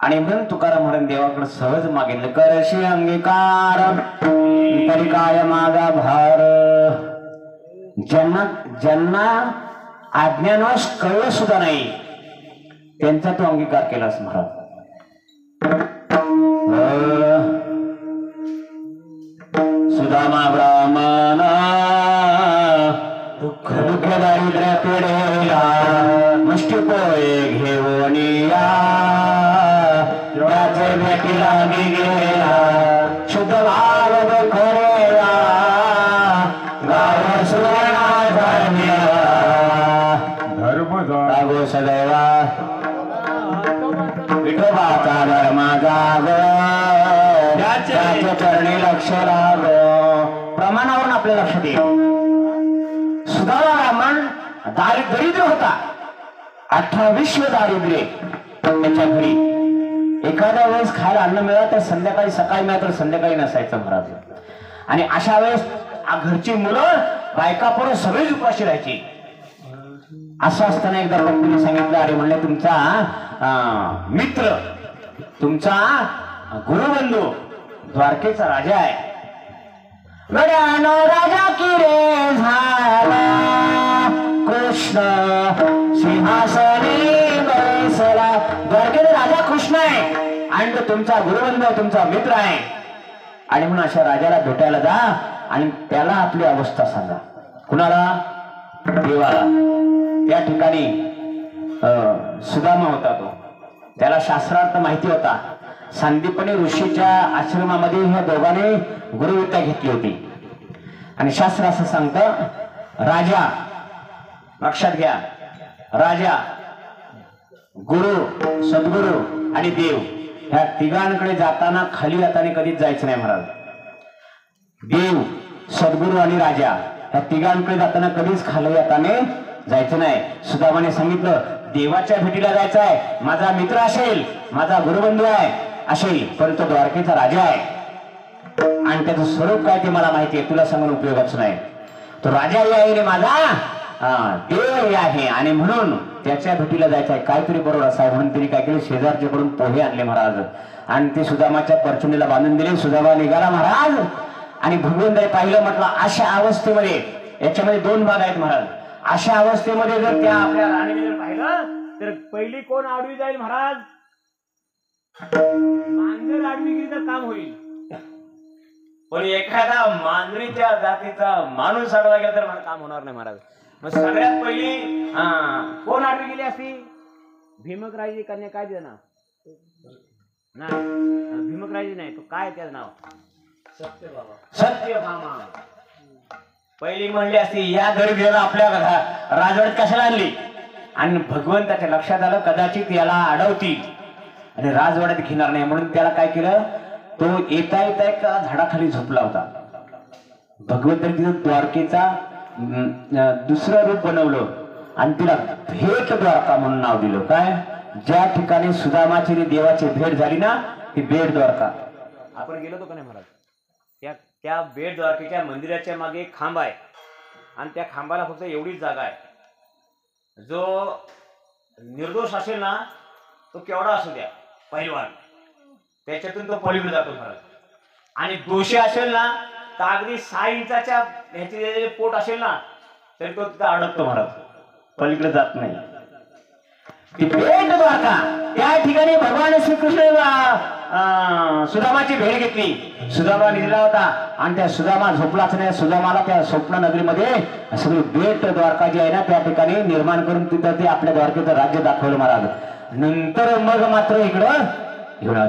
आणि म्हणून तुकाराम महाराज देवाकडे सहज मागितलं, करशी अंगीकार तरी काय माझा भार. ज्यांना अज्ञानवश कळलं सुद्धा नाही त्यांचा तो अंगीकार केलास महाराज. सुदामा ब्राह्मण दुःख दारिद्र्य पिढेला मुष्टी पोळे घेऊन या, त्याचे भेटी लागी गेला शुद्ध भाव खरेला गाव सुवर्णा धर्म सदैवा विठोबाचा धर्म जाग त्याच्या चरणी लक्ष लाग. प्रमाणावरून आपल्या लक्षात येईल. सुदामा ब्राह्मण दरिद्र होता, 18 विश्व दारिद्र्य त्याच्या घरी. एखाद्या वेळेस खायला अन्न मिळालं तर संध्याकाळी, सकाळी मिळालं तर संध्याकाळी नसायचं महाराज. आणि अशा वेळेस घरची मुलं बायका पोरं सगळीच उपाशी राहायची. असं असताना एकदा पत्नीने सांगितलं, अरे म्हणले तुमचा मित्र, तुमचा गुरुबंधू द्वारकेचा राजा आहे. गड्यानो राजा की रे झाला कृष्ण सिंहासनी बसला. द्वारकेचा राजा कृष्ण आहे आणि तो तुमचा गुरुबंधू, तुमचा मित्र आहे. आणि म्हणून अशा राजाला भेटायला जा आणि त्याला आपली अवस्था सांगा. कुणाला? देवाला. त्या ठिकाणी सुदामा होता, तो त्याला शास्त्रार्थ माहिती होता. सांदीपनी ऋषीच्या आश्रमामध्ये ह्या दोघांनी गुरुविद्या घेतली होती. आणि शास्त्र असं सांगतं, राजा, लक्षात घ्या, राजा, गुरु, सद्गुरु आणि देव ह्या तिघांकडे जाताना खाली हाताने कधीच जायचं नाही महाराज. देव, सद्गुरु आणि राजा ह्या तिघांकडे जाताना कधीच खाली हाताने जायचं नाही. सुदामाने सांगितलं, देवाच्या भेटीला जायचं आहे, माझा मित्र असेल, माझा गुरुबंधू आहे असेल, पण तो द्वारकेचा राजा आहे आणि त्याचं स्वरूप काय ते मला माहिती आहे, तुला सांगून उपयोगाच नाही. तो राजाही आहे रे माझा, देवही आहे आणि म्हणून त्याच्या भेटीला जायचं आहे, काहीतरी बरोबर असावं म्हणून तिने काय केलं, शेजारच्याकडून पोहे आणले महाराज आणि ते सुदामाच्या परचुनीला बांधून दिले. सुदामा निघाला महाराज आणि भगवंताने पाहिलं, म्हटलं अशा अवस्थेमध्ये, याच्यामध्ये 2 भाग आहेत महाराज. अशा अवस्थेमध्ये जर त्या आपल्या राणीने जर पाहिलं तर पहिली कोण आडवी जाईल महाराज? मांजर आडवी गेली तर काम होईल, पण एखादा मांजरीच्या जातीचा माणूस आडवा गेला तर मला काम होणार नाही महाराज. मग सगळ्यात पहिली कोण आडवी गेली असती? भीमकरायची कन्या काय तिचं नाव? नाही, भीमकरायची नाही, तो काय त्याचं नाव? सत्यभामा. सत्यभामा पहिली म्हणली असती, या गरीबीला आपल्या राजवाड्यात कशाला आणली? आणि भगवंताच्या लक्षात आलं, कदाचित याला अडवतील आणि राजवाड्यात घेणार नाही, म्हणून त्याला काय केलं, तो येता येता एक झाडाखाली झोपला होता. भगवंताने तिथं द्वारकेचा दुसरं रूप बनवलं आणि तिला भेट द्वारका म्हणून नाव दिलं. काय? ज्या ठिकाणी सुदामाची देवाची भेट झाली ना, ती भेट द्वारका. आपण गेलो होतो का नाही महाराज? त्या बेट द्वारकेच्या मंदिराच्या मागे एक खांब आहे आणि त्या खांबाला फक्त एवढीच जागा आहे. जो निर्दोष असेल ना, तो केवढा असू द्या, पहिलवान, त्याच्यातून तो पलीकडे जातो महाराज. आणि दोषी असेल ना, तर अगदी 6 इंचाच्या ह्याचे पोट असेल ना, तरी तो तिथं अडकतो महाराज, पलीकडे जात नाही. ती भेट द्वारका, त्या ठिकाणी भगवान श्रीकृष्ण सुदामाची भेट घेतली. सुदामा निघाला होता आणि त्या सुदामा झोपलाच नाही. सुदामाला त्या स्वप्न नगरीमध्ये सगळी भेट द्वारका जी आहे ना, त्या ठिकाणी निर्माण करून तिथं ते आपल्या द्वारकेचं राज्य दाखवलं महाराज. नंतर मग मात्र इकडं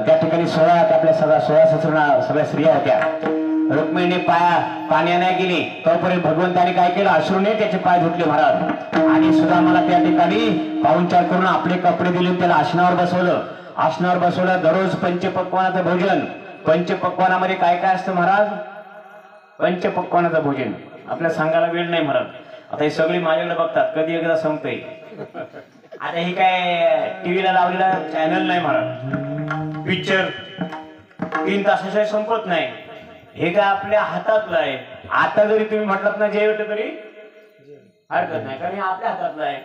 त्या ठिकाणी 16 आपल्या 16 सगळ्या स्त्रिया होत्या. रुक्मिणी पाण्याने गेली, तोपर्यंत भगवंताने काय केलं, अश्रूने त्याचे पाय धुतले महाराज. आणि सुदामाला त्या ठिकाणी पाहुणचार करून आपले कपडे दिले, त्याला आसनावर बसवलं. आसनावर बसवलं. दररोज पंचपक्वानाचं भोजन. पंचपक्वानामध्ये काय काय असतं महाराज? पंचपक्वानाचं भोजन आपल्याला सांगायला वेळ नाही महाराज. आता हे सगळी माझ्याकडे बघतात कधी एकदा संपतंय. आता हे काय टीव्हीला लावलेला चॅनल नाही मला, पिक्चर 3 तासाशिवाय संपत नाही. हे काय आपल्या हातातलं आहे. आता जरी तुम्ही म्हटलात ना जे वाटत तरी हरकत नाही, कारण हे आपल्या हातातलं आहे.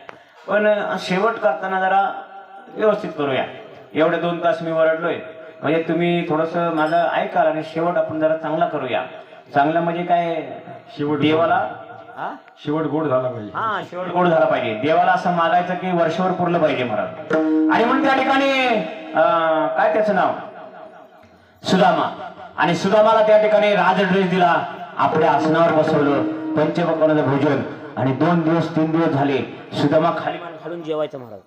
पण शेवट करताना जरा व्यवस्थित करूया. एवढे 2 तास मी वरडलोय, म्हणजे तुम्ही थोडस माझं ऐकाल आणि शेवट आपण जरा चांगला करूया. चांगला म्हणजे काय, शेवट देवाला शेवट गोड झाला पाहिजे. हा शेवट गोड झाला पाहिजे. देवाला असं मागायचं की वर्षभर पुरलं पाहिजे महाराज. आणि म्हणून त्या ठिकाणी काय त्याचं नाव, सुदामा. आणि सुदामाला त्या ठिकाणी राज ड्रेस दिला, आपल्या आसनावर बसवलं, पंचपक्वान्नाचं भोजन. आणि 2 दिवस 3 दिवस झाले सुदामा खाली मान घालून जेवायचं महाराज.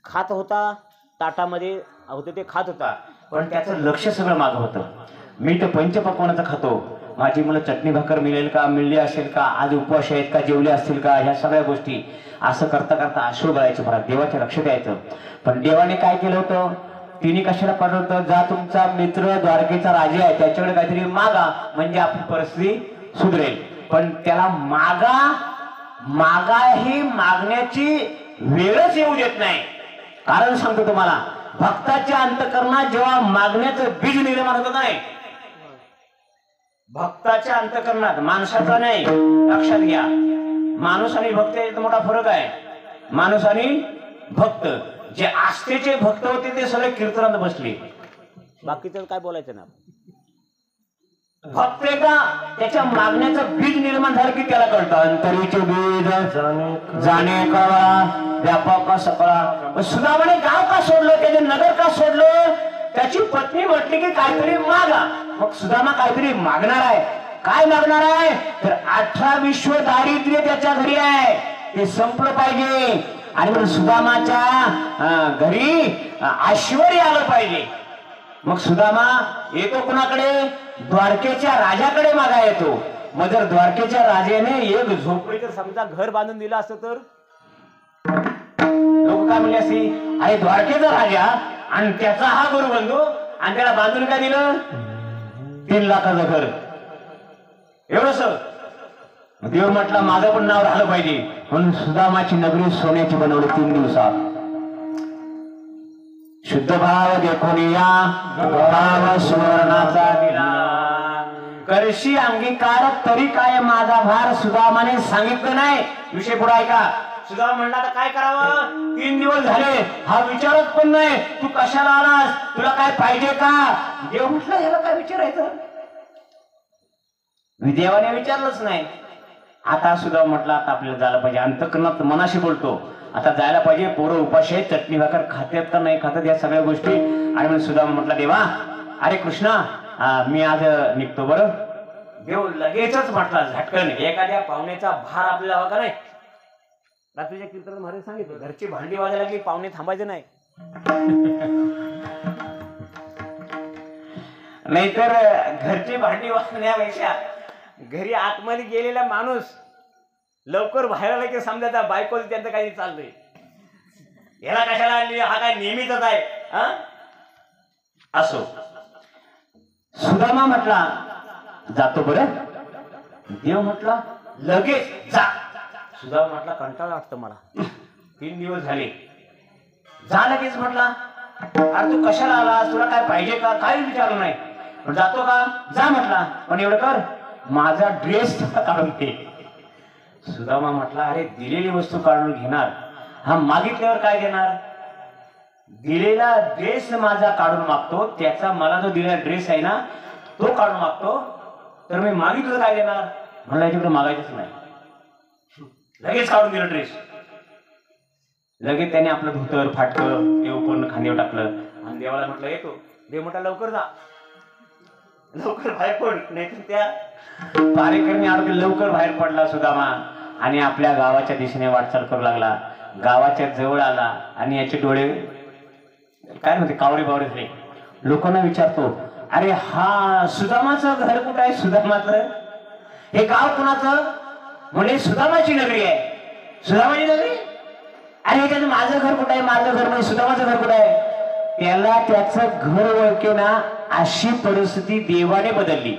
खात होता, ताटामध्ये होते ते खात होता, पण त्याचं लक्ष सगळं मागं होतं. मी तर पंचपक्वान्नाचं खातो, माझी मुलं चटणी भाकर मिळेल का, मिळली असेल का, आज उपवास आहेत का, जेवले असतील का, ह्या सगळ्या गोष्टी असं करता करता अश्रू गळायचं महाराज. देवाचे लक्ष द्यायचं. पण देवाने काय केलं होतं, तिने कशाला पाठवलं होतं, जा तुमचा मित्र द्वारकेचा राजा आहे त्याच्याकडे काहीतरी मागा म्हणजे आपली परिस्थिती सुधरेल. पण त्याला मागा ही मागण्याची वेळच येऊ देत नाही. कारण सांगतो तुम्हाला, भक्ताच्या अंतःकरणात जेव्हा मागण्याचं बीज निर्माण होत नाही, भक्ताच्या अंतःकरणात, माणसाचा नाही, लक्षात घ्या. माणूस आणि भक्त याच्यात मोठा फरक आहे. माणूस आणि भक्त, जे आस्थेचे भक्त होते ते सगळे कीर्तनात बसले, बाकीचं काय बोलायचं ना. भक्त एकदा त्याच्या मागण्याचं बीज निर्माण झालं की त्याला कळतं, अंतरीचे बीज जाणे कळा, व्यापक का सकळा. सुदामाने गाव का सोडलं, त्याचे नगर का सोडलं, त्याची पत्नी म्हटली की काहीतरी मागा. मग सुदामा काहीतरी मागणार आहे. काय मागणार आहे तर 18 विश्व दारिद्र्य त्याच्या घरी आहे, ते संपलं पाहिजे. आणि मग सुदामाच्या घरी ऐश्वर्य आलं पाहिजे. मग सुदामा येतो कुणाकडे, द्वारकेच्या राजाकडे मागा येतो. मग जर द्वारकेच्या राजाने एक झोपडीचं समजा घर बांधून दिलं असतं तर लोक काय म्हणले असते, अरे द्वारकेचा राजा आणि त्याचा हा गुरुबंधू, आणि त्याला बांधून काय दिलं, 3 लाखाचं घर. एवढंच देव म्हटलं माझं पण नाव राहिलं पाहिजे, म्हणून सुदामाची नगरी सोन्याची बनवली 3 दिवसात. शुद्ध भाव देखून या भाव सुवर्णाचा दिला, करशी अंगीकार तरी काय माझा भार. सुदामाने सांगितलं नाही. विषय पुढे ऐका. सुदामा म्हणला तर काय करावं, 3 दिवस झाले हा विचारत पण नाही, तू कशाला आलास, तुला काय पाहिजे का. देव म्हटलं याला काय विचारायचं, देवाने विचारलंच नाही. आता सुद्धा म्हटलं आता आपल्याला जायला पाहिजे, अंतःकरणात मनाशी बोलतो, आता जायला पाहिजे. पोरं उपाशी आहेत, चटणी भाकर खात्यात का नाही खात्यात या सगळ्या गोष्टी. आणि म्हणून सुद्धा म्हटलं देवा, अरे कृष्णा मी आज निघतो बरं. देव लगेचच म्हटला झटकन, एखाद्या पाहुण्याचा भार आपल्याला हवा का नाही. रात्रीच्या कीर्तनात महाराज सांगितलं, घरची भांडी वाजायला लागली पाहुणे थांबायचं नाही. नाहीतर घरची भांडी वाजण्यापेक्षा घरी आतमध्ये गेलेला माणूस लवकर बाहेर आला की समजा बायको त्यांचं काही चाललंय, याला कशाला आणली, हा काय नेहमीच आहे. असो. सुदामा म्हटला जातो बरं. देव म्हटला लगेच जा. सुदामा म्हटला कंटाळा वाटतं मला, 3 दिवस झाले, जा लगेच. म्हटला अरे तू कशाला आलास, तुला काय पाहिजे का, काही विचारलं नाही. जातो का, जा म्हटला, पण एवढं कर माझा ड्रेस काढून दे. सुदामा म्हटला अरे दिलेली वस्तू काढून घेणार, हा मागितल्यावर काय देणार, दिलेला ड्रेस माझा काढून मागतो, त्याचा मला जो दिलेला ड्रेस आहे ना तो काढून मागतो, तर मी मागितलं काय देणार. म्हणलं याच्याकडे मागायचंच नाही. लगेच काढून दिलं ड्रेस. लगेच त्याने आपलं धोतर फाटकं ते उपर्ण खांद्यावर टाकलं आणि देवाला म्हटलं येतो. देव म्हटला लवकर जा, लवकर बाहेर पड, नाही तर त्या पारेकरणी आरोग्य. लवकर बाहेर पडला सुदामा आणि आपल्या गावाच्या दिशेने वाटचाल करू लागला. गावाच्या जवळ आला आणि याचे डोळे काय म्हणते कावरे बावरे झाले. लोकांना विचारतो अरे हा सुदामाचं घर कुठं आहे, सुदामाचं हे गाव कुणाचं. म्हणजे सुदामाची नगरी आहे. सुदामाची नगरी, अरे ह्याच्यात माझं घर कुठं आहे, माझं घर नाही, सुदामाचं घर कुठं आहे. त्याला त्याचं घर ओळखेना अशी परिस्थिती देवाने बदलली.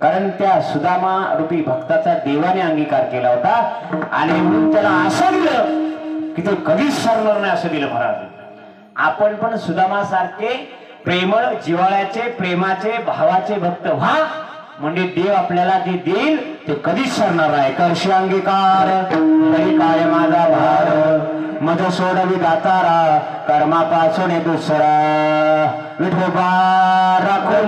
कारण त्या सुदामा रूपी भक्ताचा देवाने अंगीकार केला होता आणि म्हणून त्याला असं दिलं की ते कधीच सरणार नाही असं दिलं महाराज. आपण पण सुदामा सारखे प्रेमळ जिव्हाळ्याचे प्रेमाचे भावाचे भक्त व्हा म्हणजे देव आपल्याला जे देईल ते कधीच सरणार नाही. करशी अंगीकार तरी काय माझा भार मज सोडवी दातारा कर्मापासून दुसरा विठोबा राखो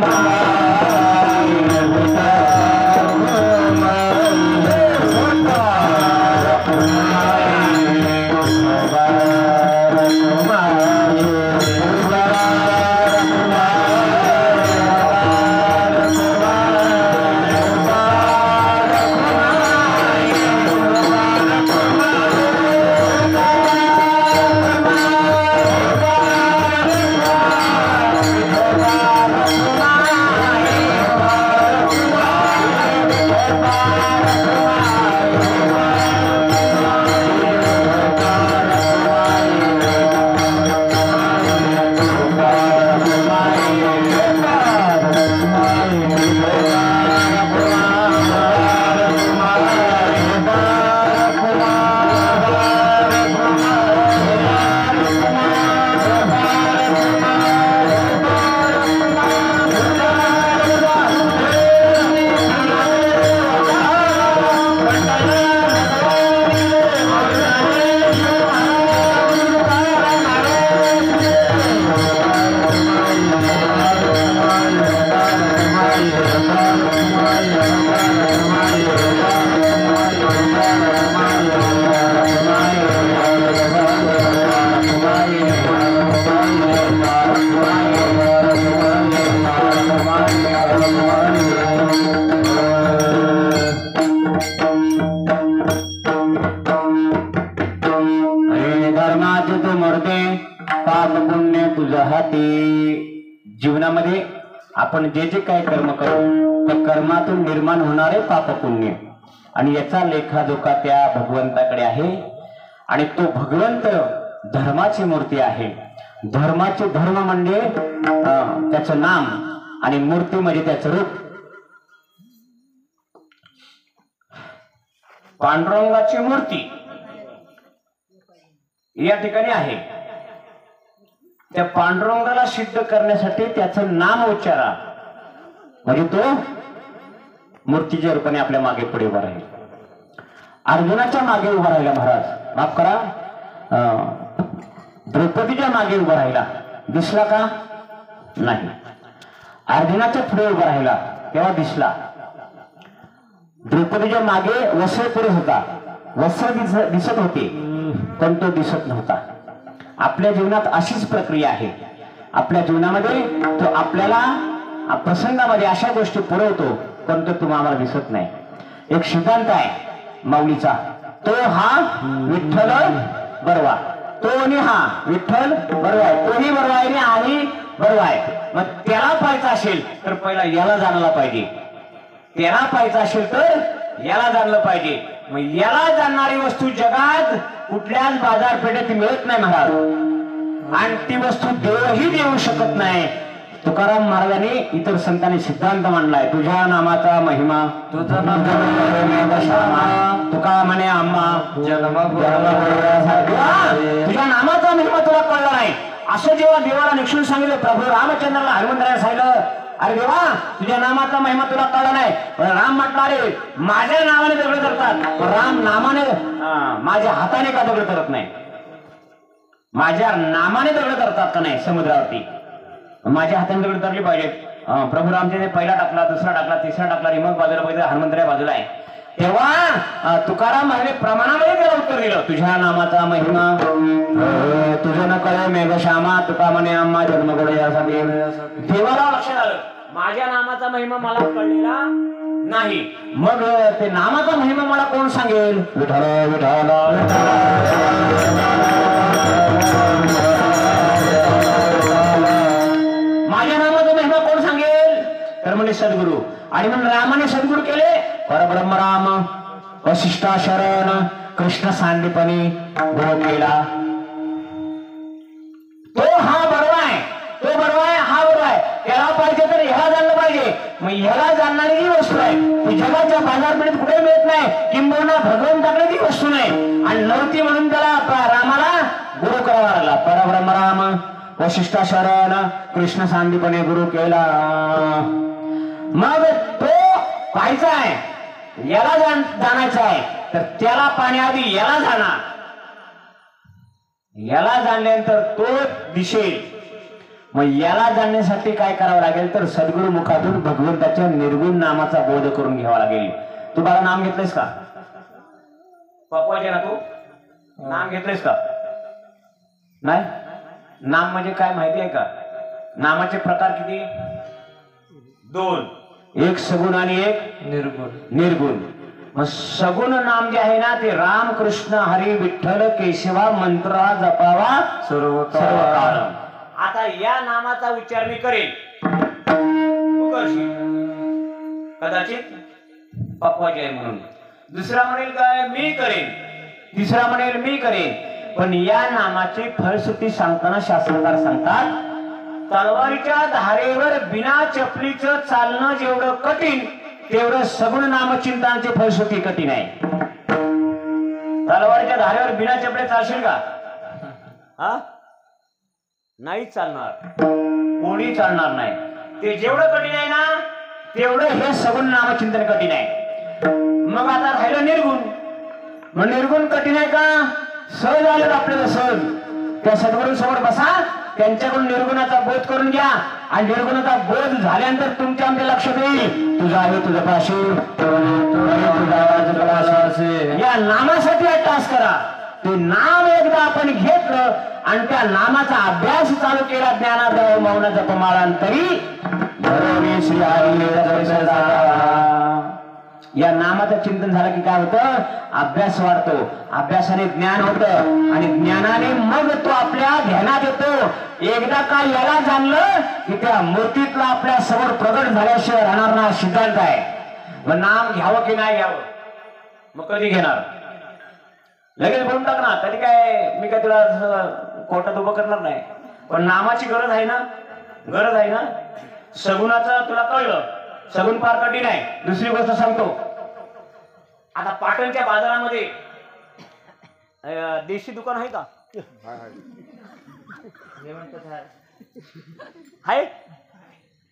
जीवनामध्ये आपण जे जे काही कर्म करू त्या कर्मातून निर्माण होणारे पाप पुण्य आणि याचा लेखाजोखा त्या भगवंताकडे आहे आणि तो भगवंत धर्माची मूर्ती आहे. धर्माचे धर्म म्हणजे त्याचं नाम आणि मूर्ती म्हणजे त्याचं रूप. पांडुरंगाची मूर्ती या ठिकाणी आहे. त्या पांडुरंगाला सिद्ध करण्यासाठी त्याचं नाम उच्चारा म्हणजे तो मूर्तीच्या रूपाने आपल्या मागे पुढे उभा राहील. अर्जुनाच्या मागे उभा राहिला महाराज, माफ करा, द्रौपदीच्या मागे उभा राहिला, दिसला का नाही. अर्जुनाच्या पुढे उभा राहिला तेव्हा दिसला. द्रौपदीच्या मागे वस्त्र पुरुष होता, वस्त्र दिसत होते पण तो दिसत नव्हता. आपल्या जीवनात अशीच प्रक्रिया आहे. आपल्या जीवनामध्ये तो आपल्याला प्रसंगामध्ये अशा गोष्टी पुरवतो पण तो तुम्हाला दिसत नाही. एक सिद्धांत आहे माऊलीचा, तो हा विठ्ठल बरवा, तो आणि हा विठ्ठल बरवा आहे, तोही बरवा आहे आणि बरवा आहे. मग त्याला पाहायचं असेल तर पहिला याला जाणला पाहिजे, त्याला पाहायचं असेल तर याला जाणलं पाहिजे. मग याला जाणणारी वस्तू जगात कुठल्याच बाजारपेठेत मिळत नाही महाराज आणि ती वस्तू देवही देऊ शकत नाही. तुकाराम महाराजांनी इतर संतांनी सिद्धांत मांडलाय, तुझ्या नामाचा महिमा तुझा तुका म्हणे आम्हा तुझ्या नामाचा महिमा तुला कळला नाही असं जेव्हा देवाला निक्षून सांगितलं, प्रभू रामचंद्राला हनुमंतराला सांगितलं, अरे देवा तुझ्या नामाचा महिमा तुला कळला नाही. राम म्हटला, अरे माझ्या नावाने दगड करतात, राम नामाने माझ्या हाताने का दगड करत नाही, माझ्या नामाने दगड करतात का नाही समुद्रावरती, माझ्या हाताने दगड करली पाहिजे. प्रभू रामचंद्र पहिला टाकला, दुसरा टाकला, तिसरा टाकला, मग बाजूला बघितलं हनुमंतराया बाजूला आहे. तेव्हा तुकाराम महाराज प्रमाणामध्ये त्याला उत्तर दिलं, तुझ्या नामाचा महिमा तुझं न कळे मेघश्यामा तुका म्हणे आम्हा जन्मगड यासाठी. देवाला लक्षात आलं माझ्या नामाचा महिमा मला कळलेला नाही, मग ते नामाचा महिमा मला कोण सांगेल, विठ्ठल विठ्ठल माझ्या नामाचा महिमा कोण सांगेल तर म्हणजे सद्गुरु. आणि म्हणून रामाने सद्गुरु केले, परब्रह्म राम वशिष्ठा शरण कृष्ण सांदीपणी गुरु केला. तो हा बरोबर आहे, तो बरोबर आहे, हा बरोबर आहे, त्याला पाहिजे तर ह्याला जाणलं पाहिजे. मग ह्याला जाणणारी जी वस्तू आहे ती जगाच्या बाजारपेठेत कुठे मिळत नाही, किंबहुना भगवंताकडे ती वस्तू नाही आणि नव्हती म्हणून त्याला रामाला गुरु करावा लागला. परब्रह्म राम वशिष्ठ शरण कृष्ण सांदीपणे गुरु केला. मग तो पाहायचा आहे, याला जाणायचा आहे तर त्याला पाण्याआधी याला जाणार, याला जाणल्यानंतर तो दिसेल. मग याला जाणण्यासाठी काय करावं लागेल तर सद्गुरु मुखातून भगवंताच्या निर्गुण नामाचा बोध करून घ्यावा लागेल. तू बाळा नाम घेतलंयस का? पकवायचे ना तू नाम घेतलंयस का? नाही. नाम म्हणजे काय माहिती आहे का? नामाचे प्रकार किती? दोन, एक सगुण आणि एक निर्गुण. मग सगुण नाम जे आहे ना ते राम कृष्ण हरी विठ्ठल केशवा मंत्र जपावा सर्व काळ. आता या नामाचा उच्चार मी करेन, तू करशील कदाचित पकवायचे आहे म्हणून. दुसरा म्हणेल काय मी करेन, तिसरा म्हणेल मी करेन. पण या नामाची फलश्रुती सांगताना शास्त्रकार सांगतात तलवारीच्या धारेवर बिना चपलीचं चालणं जेवढं कठीण तेवढं सगुण नामचिंतनाची फलश्रुती कठीण आहे. तलवारीच्या धारेवर बिना चपले चालशील का? हा नाही चालणार, कोणी चालणार नाही. ते जेवढं कठीण आहे ना तेवढं हे सगुण नामचिंतन कठीण आहे. मग आता राहिलं निर्गुण. मग निर्गुण कठीण आहे का? सहज आलं आपल्याला सहज. त्या सद्गुरू समोर बसा, त्यांच्याकडून निर्गुणाचा बोध करून घ्या आणि निर्गुणाचा बोध झाल्यानंतर तुमच्या आमच्या लक्षात येईल तुझा आहे तुझं पाशी या नामासाठी अट्टास करा. ते नाम एकदा आपण घेतलं आणि त्या नामाचा अभ्यास चालू केला ज्ञानादेव मौन जपमाळांतरी श्री या नामाचं चिंतन झालं की काय होतं? अभ्यास वाढतो, अभ्यासाने ज्ञान होतं आणि ज्ञानाने मग तो आपल्या ध्यानात येतो. एकदा का याला जाणलं की त्या मूर्तीतला आपल्या समोर प्रगट झाल्याशिवाय राहणार ना सिद्धांत आहे. मग नाम घ्यावं की नाही घ्यावं? मग कधी घेणार? लगेच बोलून टाक ना. कधी काय मी काय तुला कोर्टात उभं करणार नाही. पण नामाची गरज आहे ना, गरज आहे ना. सगुणाचं तुला कळलं, सगुण फार कठीण आहे. दुसरी गोष्ट सांगतो, आता पाटणच्या बाजारामध्ये देशी दुकान आहे का? आहे.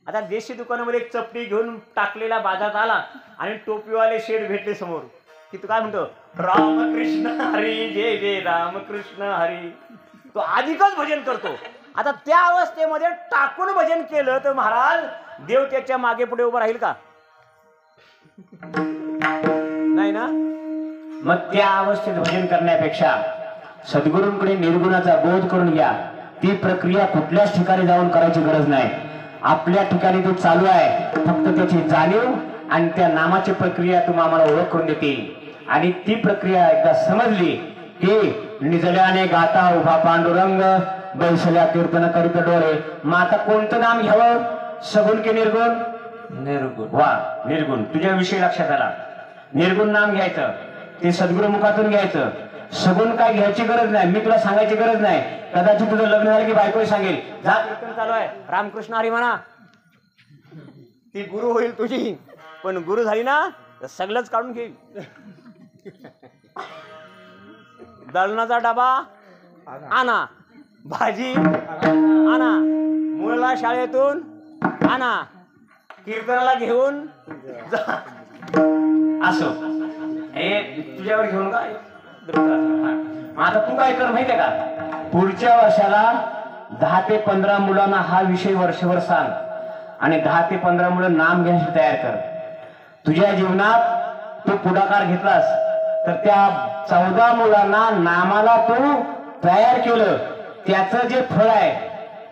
आता देशी दुकानामध्ये एक चपटी घेऊन टाकलेला बाजारात आला आणि टोपीवाले शेठ भेटले समोर की तू काय म्हणतो? रामकृष्ण हरी जय जय रामकृष्ण हरी. तो अधिकच भजन करतो. आता त्या अवस्थेमध्ये टाकून भजन केलं तर महाराज देव त्याच्या मागे पुढे उभा राहील का? नाही ना. मग त्या अवस्थेत भजन करण्यापेक्षा सद्गुरूंकडे निर्गुणाचा बोध करून घ्या. ती प्रक्रिया कुठल्याच ठिकाणी जाऊन करायची गरज नाही. आपल्या ठिकाणी तो चालू आहे, फक्त त्याची जाणीव आणि त्या नामाची प्रक्रिया तुम्हाला ओळख करून देते. आणि ती प्रक्रिया एकदा समजली की निजल्याने गाता उभा पांडुरंग बैसल्या कीर्तन करीत डोळे. मग आता कोणतं नाम घ्यावं? सगुण की निर्गुण? निर्गुण. वा, निर्गुण. तुझ्याविषयी लक्षात आला. निर्गुण नाम घ्यायचं, ते सद्गुरु मुखातून घ्यायचं. सगुण काय घ्यायची गरज नाही, मी तुला सांगायची गरज नाही. कदाचित तुझं लग्न झालं की बायको सांगेल जा कीर्तन चालू आहे रामकृष्ण हरी म्हणा. ती गुरु होईल तुझी, पण गुरु झाली ना तर सगळंच काढून घेईल. दळणाचा डबा आणा, भाजी आणा, मुलाला शाळेतून आणा, कीर्तनाला घेऊन जा. असो हे तुझ्यावर घेऊन काय. आता तू काय कर माहितीये का? पुढच्या वर्षाला 10 ते 15 मुलांना हा विषय वर्षभर सांग आणि 10 ते 15 मुलं नाम घेण्याची तयार कर. तुझ्या जीवनात तू पुढाकार घेतलास तर त्या 14 मुलांना नामाला तू तयार केलं, त्याचं जे फळ आहे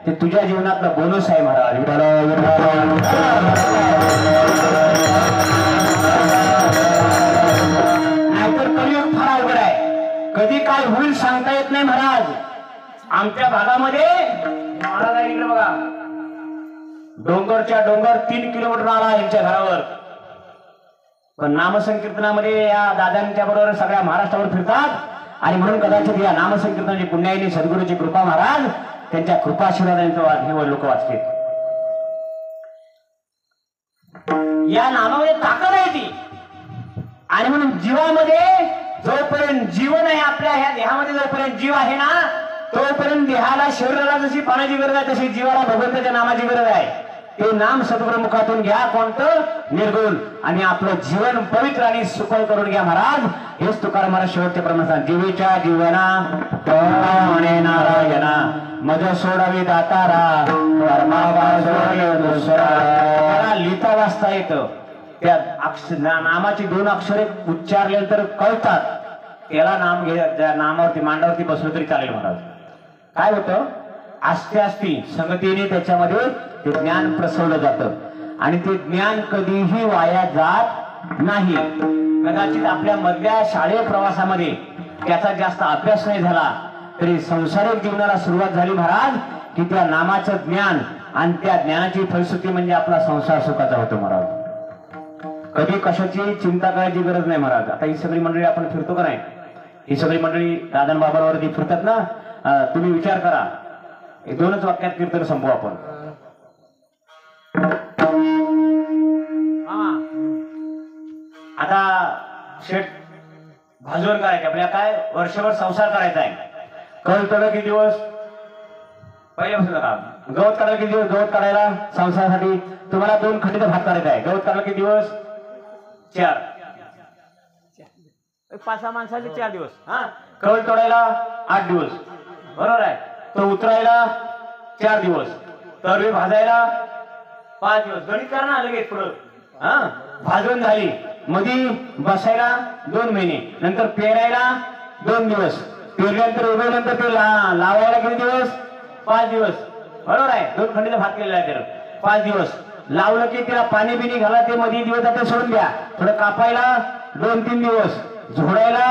ते तुझ्या जीवनातला बोनस आहे महाराज. नाहीतर कलियुग फार अवघड आहे, कधी काय होईल सांगता येत नाही महाराज. आमच्या भागामध्ये महाराज आहे इकडे बघा, डोंगरच्या डोंगर 3 किलोमीटर आला यांच्या घरावर. पण नामसंकीर्तनामध्ये या दादांच्या बरोबर सगळ्या महाराष्ट्रावर फिरतात आणि म्हणून कदाचित या नामसंकीर्तनाची पुण्याईने सद्गुरूची कृपा महाराज त्यांच्या कृपाशीर्वादांचा हे लोक वाचतात. या नामामध्ये ताकद आहे ती. आणि म्हणून जीवामध्ये जोपर्यंत जीवन आहे, आपल्या ह्या देहामध्ये जोपर्यंत जीव आहे ना, तोपर्यंत देहाला शरीराला जशी पाण्याची गरज आहे तशी जीवाला भगवंताच्या नामाची गरज आहे. ते नाम सद्गुरु मुखातून घ्या, कोणतं? निर्गुण. आणि आपलं जीवन पवित्र आणि सुखळ करून घ्या महाराज. हेच तुकाराम महाराज शेवटचे प्रमाण सांग. जीवेच्या जीवना म्हणे नारायणा, मज सोडावी दातारा, त्याला लिहिता वाचता येतं. त्या नामाची 2 अक्षरे उच्चारल्यानंतर कळतात. त्याला नाम घ्या, नामावरती मांडावरती बसलं तरी चालेल महाराज. काय होतं? आस्ते आस्ती संगतीने त्याच्यामध्ये ते ज्ञान प्रसवलं जातं आणि ते ज्ञान कधीही वाया जात नाही. कदाचित आपल्या मधल्या शालेय प्रवासामध्ये त्याचा जास्त अभ्यास नाही झाला तरी संसारिक जीवनाला सुरुवात झाली महाराज की त्या नामाचं ज्ञान, आणि त्या ज्ञानाची फलश्रुती म्हणजे आपला संसार सुखाचा होतो महाराज. कधी कशाची चिंता करायची गरज नाही महाराज. आता ही सगळी मंडळी आपण फिरतो का नाही? ही सगळी मंडळी दादन बाबांवरती फिरतात ना. तुम्ही विचार करा, 2च वाक्यात कीर्तन संपू आपण. आता शेठ भाजवण करायचे आपल्या, काय वर्षभर संसार करायचा आहे. कळ तोडा किती दिवस? पहिल्यापासून का गवत काढायला किती दिवस? गवत काढायला संसारासाठी तुम्हाला 2 खंडीचा भात काढायचा आहे. गवत काढायला किती दिवस? 4. 5-6 माणसाचे 4 दिवस. हा, कळ तोडायला 8 दिवस, बरोबर आहे. तो उतरायला 4 दिवस, तरवे भाजायला 5 दिवस. गणित करा ना लगेच पुढं. हा, भाजून झाली, मधी बसायला 2 महिने, नंतर पेरायला 2 दिवस, पेरल्यानंतर उगवल्यानंतर ते लावायला किती दिवस? 5 दिवस, बरोबर आहे. 2 खंडीचा भात केलेला आहे तर 5 दिवस. लावलं की त्याला पाणी बिनी घाला, ते मध्ये दिवस आता सोडून द्या. थोडं कापायला 2-3 दिवस, झोडायला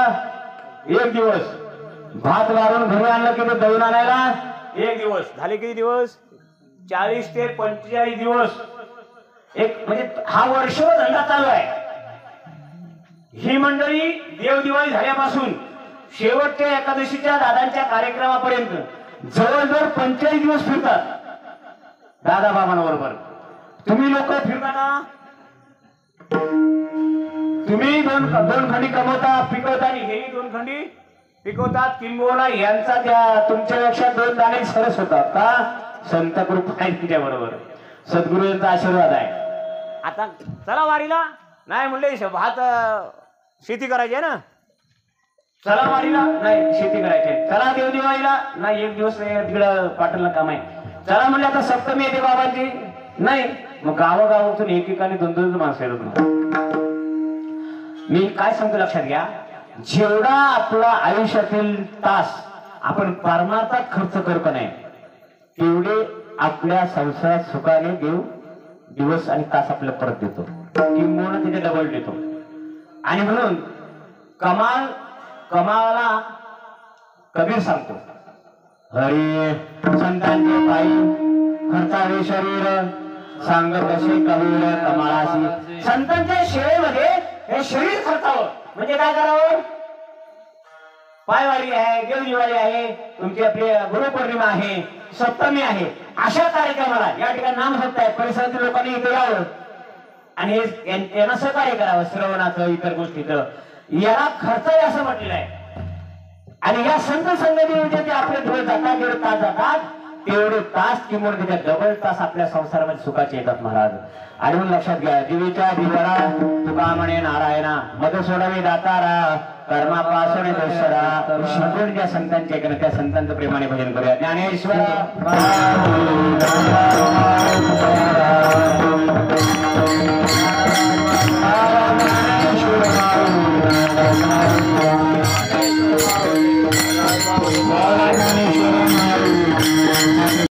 1 दिवस, भात वारून घरी आणलं की ते दळून आणायला 1 दिवस. झाले किती दिवस? 40 ते 45 दिवस. एक म्हणजे हा वर्षभर धंदा चालू आहे. ही मंडळी देव दिवाळी झाल्यापासून शेवटच्या एकादशीच्या दादांच्या कार्यक्रमापर्यंत जवळजवळ 45 दिवस फिरतात दादा बाबांबरोबर. तुम्ही लोक फिरता का? तुम्ही दोन खंडी कमवता, पिकवता, आणि हेही 2 खंडी पिकवतात. किंबहुना यांचा त्या तुमच्यापेक्षा 2 दाणे सरस होतात का? संत कृपा आहे तिच्या बरोबर, सद्गुरूंचा आशीर्वाद आहे. आता चला वारीला. नाही म्हणले भात शेती करायची आहे ना, चला वारीला. नाही, शेती करायची. चला देव दिवाळीला. नाही, 1 दिवस तिकडं पाटणला काम आहे. चला म्हणले आता सप्तमी येते बाबांची. नाही, मग गावागावातून एकेकाने 2-2 माणसं येतात. मी काय सांगतो लक्षात घ्या, जेवढा आपला आयुष्यातील तास आपण परमार्थात खर्च करतो नाही तेवढे आपल्या संसारात सुखाने देव दिवस आणि तास आपल्याला परत देतो, किंबहुना त्याचे डबल देतो. आणि म्हणून कमाला कबीर सांगतो, हरी संतांचे पायी खर्चावे शरीर, सांग कसे कबीर कमाळाशी. संतांच्या सेवेमध्ये हे शरीर खर्चावं म्हणजे काय करावं? पायवारी आहे, देवदिवाळी आहे, तुमची आपली गुरुपौर्णिमा आहे, सप्तमी आहे, अशा कार्यक्रमाला या ठिकाणी नामसप्त आहे, परिसरातील लोकांनी इथे यावं आणि यांना सहकार्य करावं. श्रवणाचं, इतर गोष्टीचं याला खर्च आहे असं म्हटलेलं आहे. आणि या संत संगतीमध्ये ते आपले थोडे जातात, जेवढे तास जातात तेवढे तास किंवा त्याच्या डबल तास आपल्या संसारामध्ये सुखाचे येतात महाराज. आणि म्हणून लक्षात घ्या, जीवेच्या जीवरा तुका म्हणे नारायणा, मध सोडावी दातारा, कर्मापासून दोषरा. सगळं ज्या संतांचे त्या संतांचं प्रेमाने भजन करूया. ज्ञानेश्वर